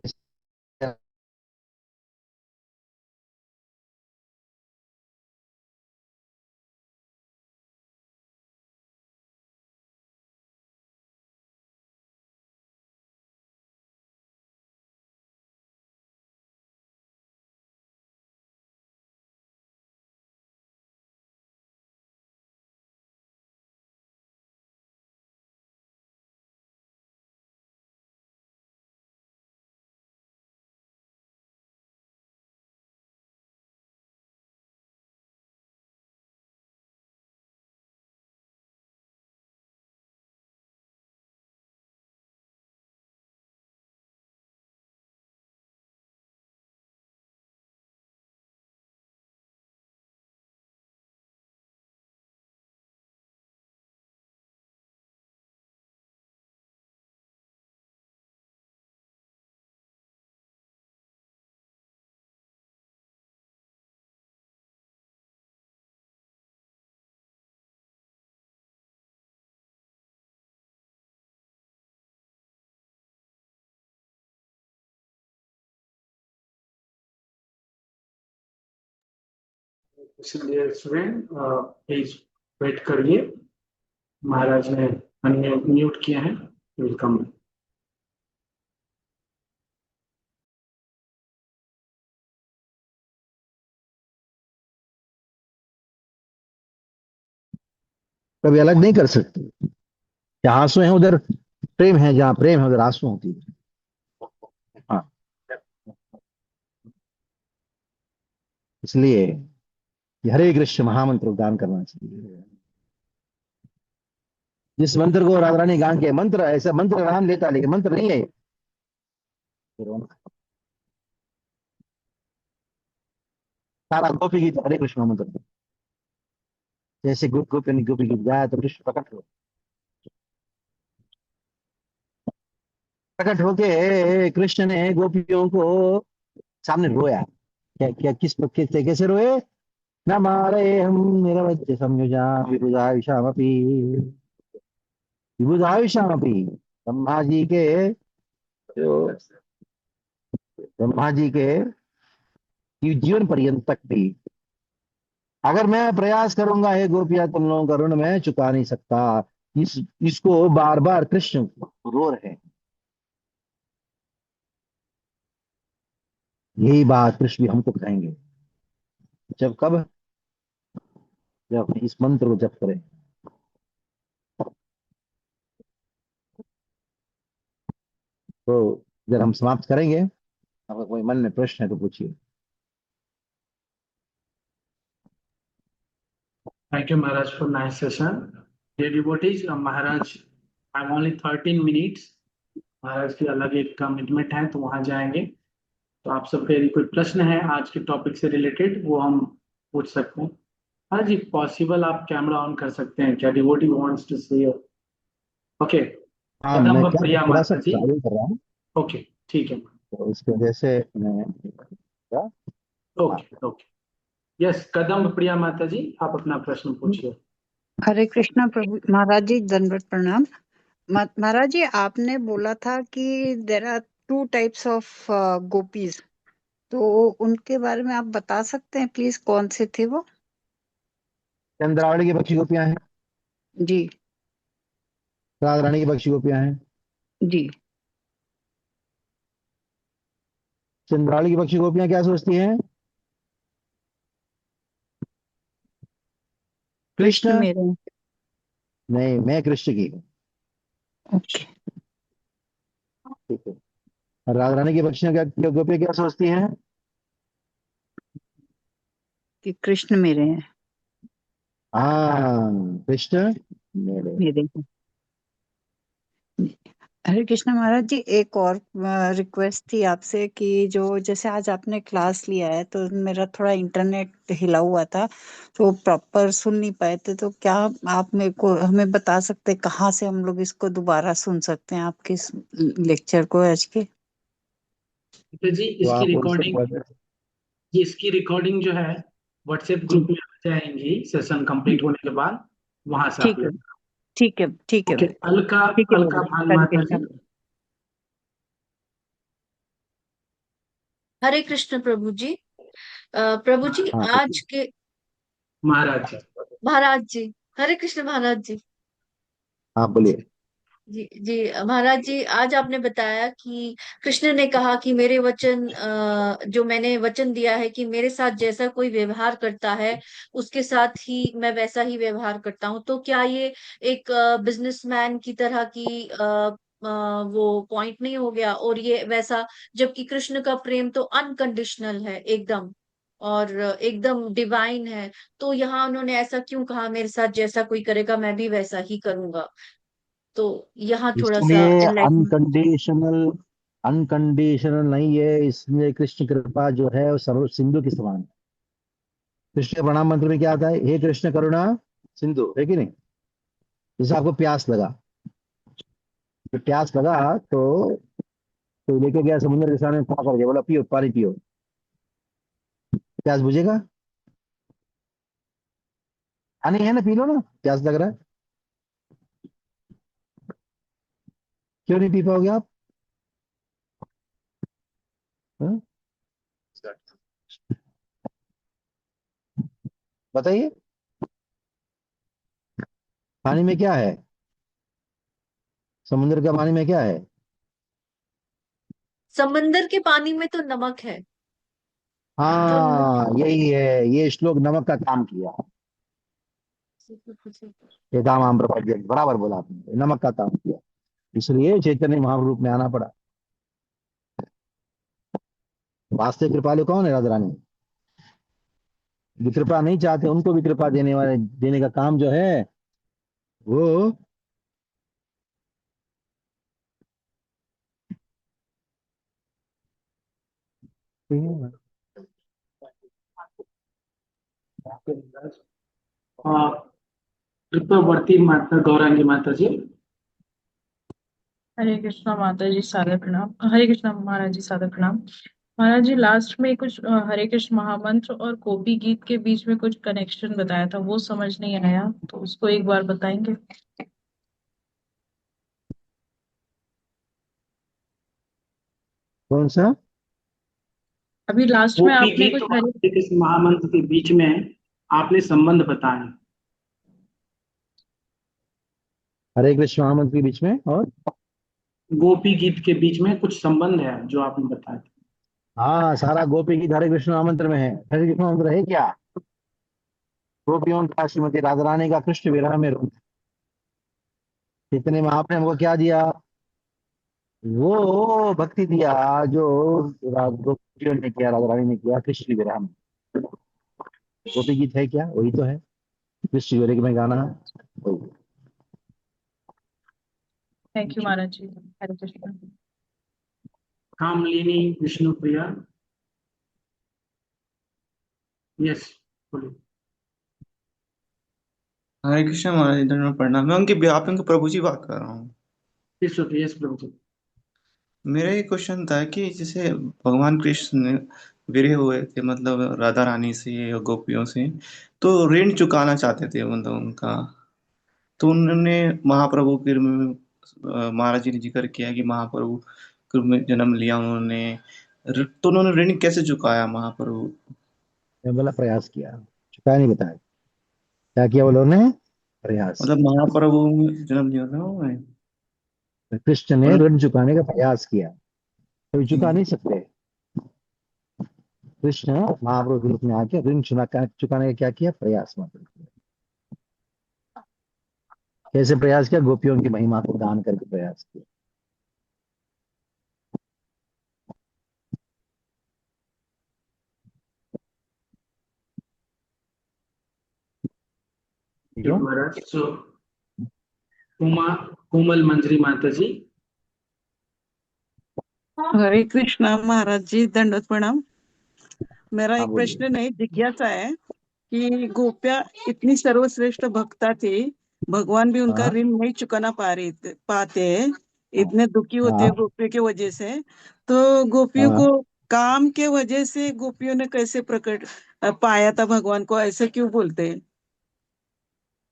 [SPEAKER 2] इसलिए स्टूडेंट प्लीज वेट करिए, महाराज ने अन्य म्यूट किए हैं, वेलकम।
[SPEAKER 1] कभी अलग नहीं कर सकते। जहाँ आंसू है उधर प्रेम है, जहाँ प्रेम है उधर आंसू होती है। हाँ, इसलिए ये हरे कृष्ण महामंत्र उच्चारण करना चाहिए। जिस मंत्र को राधा रानी गान के मंत्र, ऐसा मंत्र नाम लेता लेकिन मंत्र नहीं है। सारा गोपी गीत हरे कृष्ण महामंत्र। जैसे गोपी गोपी गीत गाया तो कृष्ण प्रकट होके कृष्ण ने गोपियों को सामने रोया। क्या क्या कैसे रोए? न मारे हम निरवध्य संयुजा विबुधायुषामपि, विबुधायुषामपि। ब्रह्मा जी के जो ब्रह्मा जी के जीवन पर्यंत तक भी अगर मैं प्रयास करूंगा, हे गोपिया तुम लोगों का ऋण मैं चुका नहीं सकता। इस इसको बार बार कृष्ण रो रहे हैं। यही बात कृष्ण भी हमको बताएंगे। जब कब? जब इस मंत्र को जप करें। तो जब हम समाप्त करेंगे, आपका कोई मन में प्रश्न है तो पूछिए।
[SPEAKER 2] Thank you, Maharaj, for nice session. Dear devotees, Maharaj, I'm only 13 minutes. महाराज की अलग एक कमिटमेंट है तो वहां जाएंगे। तो आप सब पे यदि कोई प्रश्न है आज के टॉपिक से रिलेटेड वो हम पूछ सकते हैं। हाँ जी, पॉसिबल आप कैमरा ऑन कर सकते हैं क्या? Devotee wants to see. Okay.
[SPEAKER 1] हाँ, मैं
[SPEAKER 2] कदम्ब
[SPEAKER 1] क्या
[SPEAKER 2] प्रिया
[SPEAKER 1] थोड़ा सा
[SPEAKER 2] माता जी।
[SPEAKER 1] ट्रैवल कर रहा हूँ,
[SPEAKER 2] ओके, ठीक है।
[SPEAKER 1] तो इसकी वजह से मैं क्या? हाँ,
[SPEAKER 2] ओके ओके। यस, कदम्ब प्रिया माता जी, आप अपना प्रश्न पूछिए।
[SPEAKER 3] हरे कृष्णा प्रभु महाराज जी, दंडवत प्रणाम। महाराज जी, आपने बोला था कि there are two types of गोपीज, तो उनके बारे में आप बता सकते हैं प्लीज, कौन से थे वो?
[SPEAKER 1] चंद्रावली की पक्षी गोपियां हैं,
[SPEAKER 3] जी।
[SPEAKER 1] राधा रानी की पक्षी गोपियां हैं।
[SPEAKER 3] जी।
[SPEAKER 1] चंद्रावली की पक्षी गोपियां क्या सोचती हैं?
[SPEAKER 3] कृष्ण
[SPEAKER 1] कृष्ण।
[SPEAKER 3] मेरे।
[SPEAKER 1] नहीं, मैं कृष्ण की हूँ।
[SPEAKER 3] ओके।
[SPEAKER 1] ठीक है। और राधा रानी की पक्षियां गोपियां क्या सोचती हैं?
[SPEAKER 3] कि कृष्ण मेरे हैं।
[SPEAKER 1] हाँ, कृष्ण मेरे।
[SPEAKER 3] मेरे हैं। हरे कृष्णा महाराज जी, एक और रिक्वेस्ट थी आपसे कि जो जैसे आज आपने क्लास लिया है तो मेरा थोड़ा इंटरनेट हिला हुआ था, तो प्रॉपर सुन नहीं पाए थे, तो क्या आप मेरे को हमें बता सकते हैं कहाँ से हम लोग इसको दोबारा सुन सकते हैं, आपके इस लेक्चर को आज के?
[SPEAKER 2] तो जी
[SPEAKER 1] तो
[SPEAKER 2] इसकी
[SPEAKER 1] आप उनसे
[SPEAKER 2] रिकॉर्डिंग, जी इसकी रिकॉर्डिंग जो है व्हाट्सएप
[SPEAKER 3] जी।
[SPEAKER 2] ग्रुप में आ जाएंगी सेशन कंप्लीट होने के बाद, वहां से आप
[SPEAKER 3] ठीक है।
[SPEAKER 2] ले।
[SPEAKER 3] ठीक है। ठीक है।
[SPEAKER 2] ओके। अलका,
[SPEAKER 3] ठीक है
[SPEAKER 2] अलका
[SPEAKER 3] प्रभु।
[SPEAKER 2] भान
[SPEAKER 3] हरे
[SPEAKER 2] माता
[SPEAKER 3] कृष्णा।
[SPEAKER 2] जी।
[SPEAKER 4] हरे कृष्ण प्रभु जी। प्रभु जी
[SPEAKER 1] हाँ,
[SPEAKER 4] आज के
[SPEAKER 2] महाराज जी।
[SPEAKER 4] महाराज जी, हरे कृष्ण महाराज जी।
[SPEAKER 1] हाँ बोलिए।
[SPEAKER 4] जी जी महाराज जी, आज आपने बताया कि कृष्ण ने कहा कि मेरे वचन, जो मैंने वचन दिया है कि मेरे साथ जैसा कोई व्यवहार करता है उसके साथ ही मैं वैसा ही व्यवहार करता हूँ। तो क्या ये एक बिजनेसमैन की तरह की वो पॉइंट नहीं हो गया? और ये वैसा, जबकि कृष्ण का प्रेम तो अनकंडीशनल है एकदम, और एकदम डिवाइन है। तो यहाँ उन्होंने ऐसा क्यों कहा, मेरे साथ जैसा कोई करेगा मैं भी वैसा ही करूंगा? तो यहाँ थोड़ा सा
[SPEAKER 1] इसलिए
[SPEAKER 4] एनलाइटन।
[SPEAKER 1] अनकंडीशनल, अनकंडीशनल नहीं है। इसलिए कृष्ण कृपा जो है वो सर्व सिंधु की समान है। कृष्ण के प्रणाम मंत्र में क्या आता है? हे कृष्ण करुणा सिंधु, है कि नहीं? जैसे आपको प्यास लगा, तो प्यास लगा तो लेके गया समुद्र के सामने, खड़ा कर दिया, बोला पियो पानी पियो। प्यास बुझेगा? पानी है ना, पी लो ना, प्यास लग रहा है। क्यों नहीं पी पाओगे आप? हाँ? बताइए, पानी में क्या है? समुद्र का पानी में क्या है?
[SPEAKER 4] समंदर के पानी में तो नमक है। तो
[SPEAKER 1] हाँ, यही है, ये श्लोक नमक का काम किया। ये काम आम प्रभात जी, बराबर बोला आपने, नमक का काम किया, इसलिए चैतन्य महाप्रभु में आना पड़ा। वास्तविक कृपालु कौन है? राधा रानी। जो कृपा नहीं चाहते उनको भी कृपा देने वाले, देने का काम जो है वो।
[SPEAKER 2] हाँ, कृपावर्ती माता गौरांगी माता जी।
[SPEAKER 5] हरे कृष्णा माता जी, सादर प्रणाम। हरे कृष्णा महाराज जी, सादर प्रणाम। महाराज जी, लास्ट में कुछ हरे कृष्ण महामंत्र और गोपी गीत के बीच में कुछ कनेक्शन बताया था, वो समझ नहीं आया, तो उसको एक बार बताएंगे।
[SPEAKER 1] कौन सा?
[SPEAKER 5] अभी लास्ट में
[SPEAKER 2] गोपी
[SPEAKER 5] आपने
[SPEAKER 2] गीत
[SPEAKER 5] कुछ
[SPEAKER 2] और
[SPEAKER 5] हरे
[SPEAKER 2] श्री कृष्ण महामंत्र के बीच में आपने संबंध बताए।
[SPEAKER 1] हरे कृष्ण महामंत्र के बीच में और
[SPEAKER 2] गोपी गीत के बीच में कुछ संबंध है जो आपने बताया था।
[SPEAKER 1] हाँ, सारा गोपी गीत हरे कृष्ण महामंत्र में है। हरे कृष्ण महामंत्र है क्या? गोपियों का, श्रीमती राधा रानी का कृष्ण विरह में रूप। इतने में आपने हमको क्या दिया? वो भक्ति दिया जो गोपियों ने किया, राधा रानी ने किया कृष्ण विरह में। गोपी गीत है क्या? वही तो है, कृष्ण विरह में गाना है वही।
[SPEAKER 5] Thank you Maharaj ji. Hare Krishna.
[SPEAKER 2] Kamalini Vishnu Priya. Yes, बोलिए।
[SPEAKER 6] हरे कृष्ण महाराज जी, दंडवत प्रणाम। मैं उनके आप उनके प्रभु जी बात कर रहा हूँ।
[SPEAKER 2] यस प्रभु जी।
[SPEAKER 6] मेरा ये क्वेश्चन था कि जैसे भगवान कृष्ण विरह हुए थे, मतलब राधा रानी से और गोपियों से, तो ऋण चुकाना चाहते थे मतलब उनका। तो उन्होंने महाप्रभु के महाराज जी ने जिक्र किया कि महाप्रभु के रूप में जन्म लिया उन्होंने। तो उन्होंने ऋण कैसे चुकाया महाप्रभु?
[SPEAKER 1] मैं बोला प्रयास किया, चुका नहीं बताया। क्या किया बोलो ने? प्रयास।
[SPEAKER 6] मतलब महाप्रभु में जन्म लिया था उन्होंने।
[SPEAKER 1] कृष्ण ने
[SPEAKER 6] उन्होंने-
[SPEAKER 1] ऋण चुकाने का प्रयास किया, कभी चुका
[SPEAKER 6] हम्म,
[SPEAKER 1] नहीं सकते। कृष्ण महाप्रभु के रूप में आके ऋण चुकाने का क्या किया? प्रयास मात्र किया। कैसे प्रयास किया? गोपियों की महिमा को दान करके प्रयास किया। ठीक
[SPEAKER 2] ठीक
[SPEAKER 1] है।
[SPEAKER 2] महाराज। सो उमा कोमल मंजरी माता जी।
[SPEAKER 3] हरे कृष्णा महाराज जी, दंडवत प्रणाम। मेरा
[SPEAKER 1] हाँ
[SPEAKER 3] एक
[SPEAKER 1] बोलिए।
[SPEAKER 3] प्रश्न नहीं, जिज्ञासा है कि गोपियां इतनी सर्वश्रेष्ठ भक्ता थी, भगवान भी उनका
[SPEAKER 1] हाँ
[SPEAKER 3] ऋण नहीं चुकाना पाते,
[SPEAKER 1] हाँ
[SPEAKER 3] इतने दुखी होते हैं
[SPEAKER 1] हाँ।
[SPEAKER 3] गोपियों की वजह से। तो गोपियों
[SPEAKER 1] हाँ,
[SPEAKER 3] को काम के वजह से गोपियों ने कैसे पाया था भगवान को, ऐसे क्यों बोलते हैं?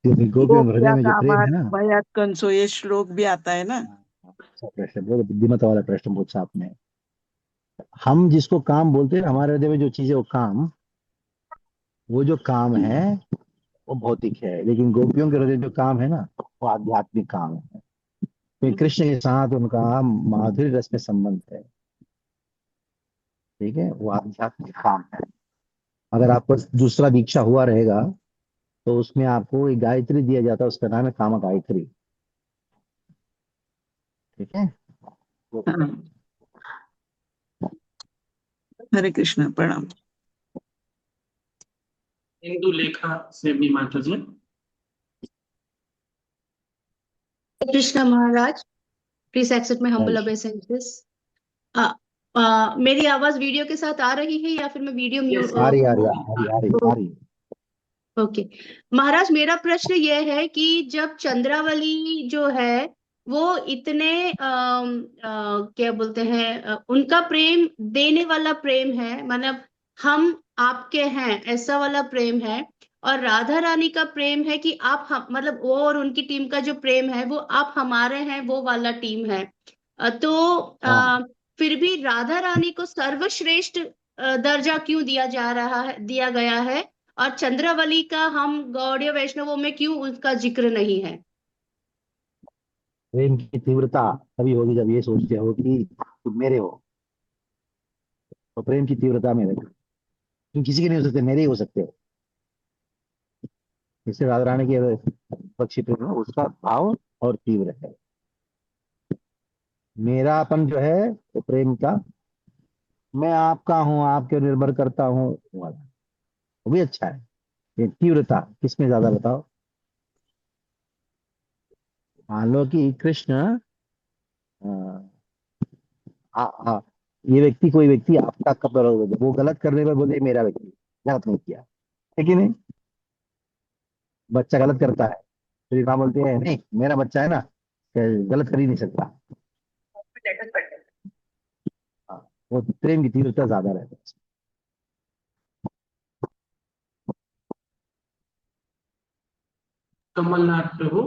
[SPEAKER 1] क्योंकि गोपियों के हृदय
[SPEAKER 3] गोपिया
[SPEAKER 1] में जो प्रेम
[SPEAKER 3] कामात
[SPEAKER 1] है ना।
[SPEAKER 3] भयात कंसो, ये श्लोक भी आता है ना।
[SPEAKER 1] अच्छा प्रश्न, बहुत बुद्धिमत्ता वाला प्रश्न पूछा आपने। हम जिसको काम बोलते हैं, हमारे हृदय में जो चीज है वो काम, वो जो काम है वो भौतिक है, लेकिन गोपियों के हृदय जो काम है ना, वो आध्यात्मिक काम है। तो कृष्ण के साथ उनका माधुर्य रस में संबंध है। ठीक है, वो आध्यात्मिक काम है। अगर आपको दूसरा दीक्षा हुआ रहेगा तो उसमें आपको एक गायत्री दिया जाता है, उसका नाम है कामा गायत्री। ठीक है। वो
[SPEAKER 3] हाँ, हरे कृष्ण, प्रणाम।
[SPEAKER 2] इंदु लेखा सेवनी माता जी।
[SPEAKER 7] कृष्णा महाराज, प्लीज एक्सेप्ट माय
[SPEAKER 1] जय
[SPEAKER 7] हम्बल
[SPEAKER 1] श्री-
[SPEAKER 7] obeisances। मेरी आवाज वीडियो के साथ आ रही है या फिर मैं वीडियो
[SPEAKER 2] यस
[SPEAKER 7] म्यूट?
[SPEAKER 1] आ
[SPEAKER 2] यस।
[SPEAKER 1] रही आ रही आ रही आ रही आ रही।
[SPEAKER 7] ओके। महाराज, मेरा प्रश्न यह है कि जब चंद्रावली जो है वो इतने क्या बोलते हैं, उनका प्रेम देने वाला प्रेम है, मतलब हम आपके हैं ऐसा वाला प्रेम है, और राधा रानी का प्रेम है कि आप हम, मतलब वो और उनकी टीम का जो प्रेम है वो आप हमारे हैं वो वाला टीम है। तो
[SPEAKER 1] हाँ,
[SPEAKER 7] फिर भी राधा रानी को सर्वश्रेष्ठ दर्जा क्यों दिया जा रहा है, दिया गया है? और चंद्रावली का हम गौड़ीय वैष्णवों में क्यों उसका जिक्र नहीं है?
[SPEAKER 1] प्रेम की तीव्रता तभी होगी जब ये सोचते हो कि तुम मेरे हो, तो प्रेम की तीव्रता मेरे को, तुम किसी के नहीं हो सकते, मेरे ही हो सकते हो। इससे राधा रानी के पक्षी प्रेम है, उसका भाव और तीव्र है। मेरापन जो है वो प्रेम का, मैं आपका हूँ, आपके निर्भर करता हूँ वाला, वो भी अच्छा है। ये तीव्रता किसमें ज्यादा बताओ? मान लो कि कृष्ण, अ, ये व्यक्ति, कोई व्यक्ति आपका कपड़ा, वो गलत करने पर बोले मेरा व्यक्ति गलत नहीं किया, है कि नहीं? बच्चा गलत करता है तो ये कहा बोलते हैं नहीं मेरा बच्चा है ना, गलत कर ही नहीं सकता। हाँ, वो प्रेम की तीव्रता ज्यादा रहता है।
[SPEAKER 2] कमलनाथ प्रभु।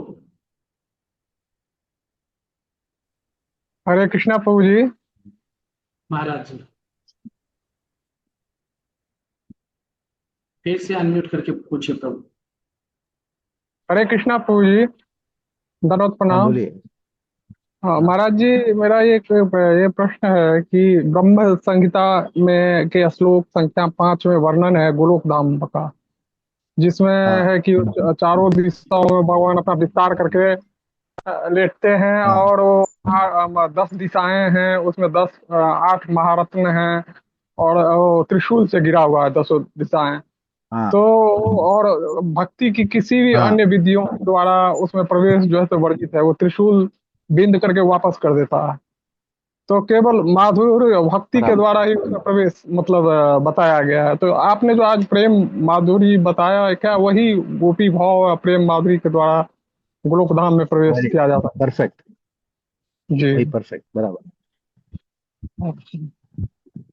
[SPEAKER 8] हरे कृष्णा प्रभु जी।
[SPEAKER 2] महाराज जी फिर से अनम्यूट करके पूछिए प्रभु।
[SPEAKER 8] हरे कृष्णा प्रभु जी, दंडवत
[SPEAKER 1] हाँ
[SPEAKER 8] प्रणाम।
[SPEAKER 1] बोलिए।
[SPEAKER 8] हाँ
[SPEAKER 1] हाँ
[SPEAKER 8] महाराज जी, मेरा ये प्रश्न है कि ब्रह्म संहिता में के श्लोक संख्या 5 में वर्णन है गोलोक धाम का, जिसमें
[SPEAKER 1] हाँ
[SPEAKER 8] है कि चारों दिशाओं में भगवान अपना विस्तार करके लेटते हैं,
[SPEAKER 1] हाँ
[SPEAKER 8] और वो 10 दिशाएं हैं, उसमें 8 महारत्न हैं, और वो त्रिशूल से गिरा हुआ है 10 दिशाएं। तो
[SPEAKER 1] हाँ
[SPEAKER 8] और भक्ति की किसी भी
[SPEAKER 1] हाँ
[SPEAKER 8] अन्य विधियों द्वारा उसमें प्रवेश जो है तो वर्जित है, वो त्रिशूल बिंद करके वापस कर देता है। तो केवल माधुर्य भक्ति के
[SPEAKER 1] बराबर।
[SPEAKER 8] द्वारा ही उसका प्रवेश मतलब बताया गया है। तो आपने जो आज प्रेम माधुरी बताया है, क्या वही गोपी भाव और प्रेम माधुरी के द्वारा गोलोक धाम में प्रवेश
[SPEAKER 1] वेरी
[SPEAKER 8] किया जाता
[SPEAKER 1] परफेक्ट,
[SPEAKER 8] है? जी।
[SPEAKER 1] वही परफेक्ट बराबर।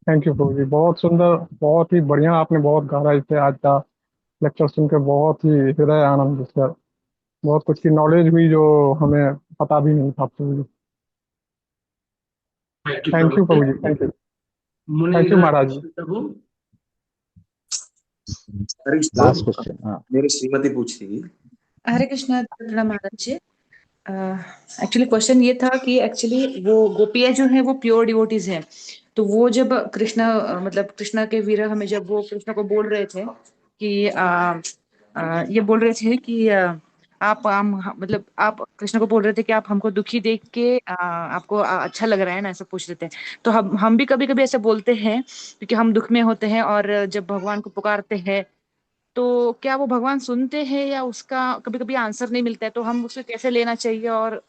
[SPEAKER 8] थैंक यू प्रभु जी, बहुत सुंदर, बहुत ही बढ़िया। आपने बहुत गहराई से आज का लेक्चर सुनकर बहुत ही हृदय आनंद सर, बहुत कुछ की नॉलेज हुई जो हमें पता भी नहीं था प्रभु जी।
[SPEAKER 2] थैंक यू
[SPEAKER 8] थैंक
[SPEAKER 2] प्रभु
[SPEAKER 8] यू
[SPEAKER 2] जी।
[SPEAKER 8] प्रभु जी, thank you. Thank you
[SPEAKER 2] Munindra
[SPEAKER 8] Maharaj ji.
[SPEAKER 2] प्रभु।
[SPEAKER 9] हरे कृष्ण
[SPEAKER 1] लास्ट
[SPEAKER 9] प्रभु,
[SPEAKER 1] क्वेश्चन। हाँ
[SPEAKER 9] मेरी श्रीमती पूछती थी।
[SPEAKER 10] हरे कृष्णा प्रणाम महाराज जी। एक्चुअली क्वेश्चन ये था कि एक्चुअली वो गोपियाँ जो है वो प्योर डिवोटीज हैं। तो वो जब कृष्णा मतलब कृष्णा के विरह में जब वो कृष्णा को बोल रहे थे कि ये बोल रहे थे कि आप मतलब आप कृष्ण को बोल रहे थे कि आप हमको दुखी देख के आपको अच्छा लग रहा है ना, ऐसा पूछ रहे थे। तो हम भी कभी कभी ऐसे बोलते हैं क्योंकि हम दुख में होते हैं, और जब भगवान को पुकारते हैं तो क्या वो भगवान सुनते हैं या उसका कभी कभी आंसर नहीं मिलता है, तो हम उसे कैसे लेना चाहिए? और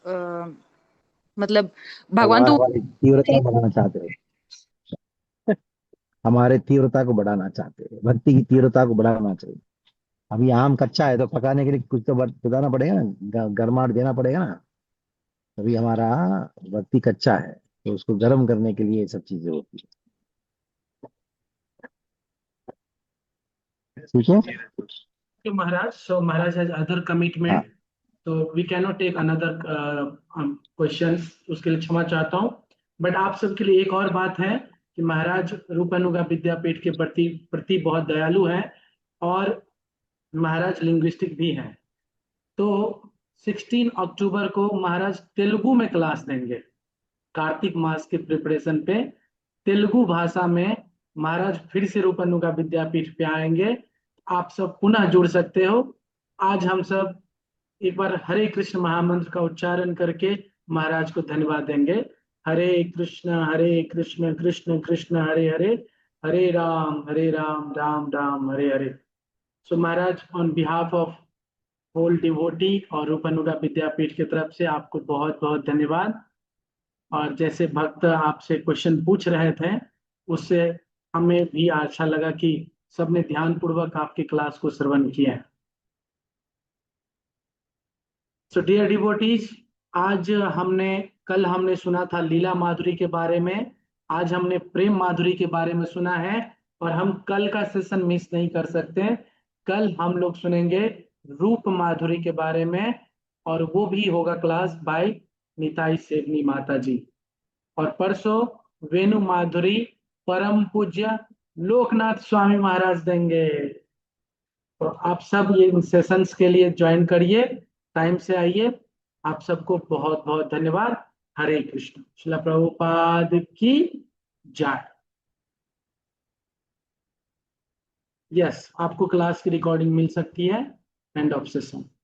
[SPEAKER 10] मतलब भगवान
[SPEAKER 1] भगवान
[SPEAKER 10] तो
[SPEAKER 1] हमारी तीव्रता बढ़ाना चाहते हैं, हमारे तीव्रता को बढ़ाना चाहते हैं, भक्ति की तीव्रता को बढ़ाना चाहिए। अभी आम कच्चा है तो पकाने के लिए कुछ तो बताना पड़ेगा ना, गरमाहट देना पड़ेगा ना। अभी हमारा भक्ति कच्चा है तो उसको गर्म करने के लिए ये सब चीजें होती है। ठीक है।
[SPEAKER 2] महाराज, so Maharaj has other
[SPEAKER 1] हाँ
[SPEAKER 2] commitment, so we cannot take another questions। उसके लिए क्षमा चाहता हूँ। बट आप सबके लिए एक और बात है कि महाराज रूपानुगा विद्यापीठ के प्रति प्रति बहुत दयालु हैं, और महाराज लिंग्विस्टिक भी हैं। तो 16 अक्टूबर को महाराज तेलुगु में क्लास देंगे। कार्तिक मास के प्रिपरेशन पे तेलुगु भाषा में महाराज फिर से रूपनुगा विद्यापीठ पे आएंगे। आप सब पुनः जुड़ सकते हो। आज हम सब एक बार हरे कृष्ण महामंत्र का उच्चारण करके महाराज को धन्यवाद देंगे। हरे कृष्ण कृष्ण कृष्ण हरे हरे, हरे राम राम राम हरे हरे। सो महाराज, on behalf of whole devotee और रूपनुगा विद्यापीठ की तरफ से आपको बहुत बहुत धन्यवाद। और जैसे भक्त आपसे क्वेश्चन पूछ रहे थे, उससे हमें भी अच्छा लगा कि सबने ध्यान पूर्वक आपकी क्लास को श्रवण किया है। सो डियर डिवोटीज, आज कल हमने सुना था लीला माधुरी के बारे में, आज हमने प्रेम माधुरी के बारे में सुना है, और हम कल का सेशन मिस नहीं कर सकते। कल हम लोग सुनेंगे रूप माधुरी के बारे में, और वो भी होगा क्लास बाय निताई सेवनी माता जी। और परसों वेणु माधुरी परम पूज्य लोकनाथ स्वामी महाराज देंगे। तो आप सब ये सेशंस के लिए ज्वाइन करिए, टाइम से आइए। आप सबको बहुत बहुत धन्यवाद। हरे कृष्ण। श्रील प्रभुपाद की जय। यस, आपको क्लास की रिकॉर्डिंग मिल सकती है। End of session.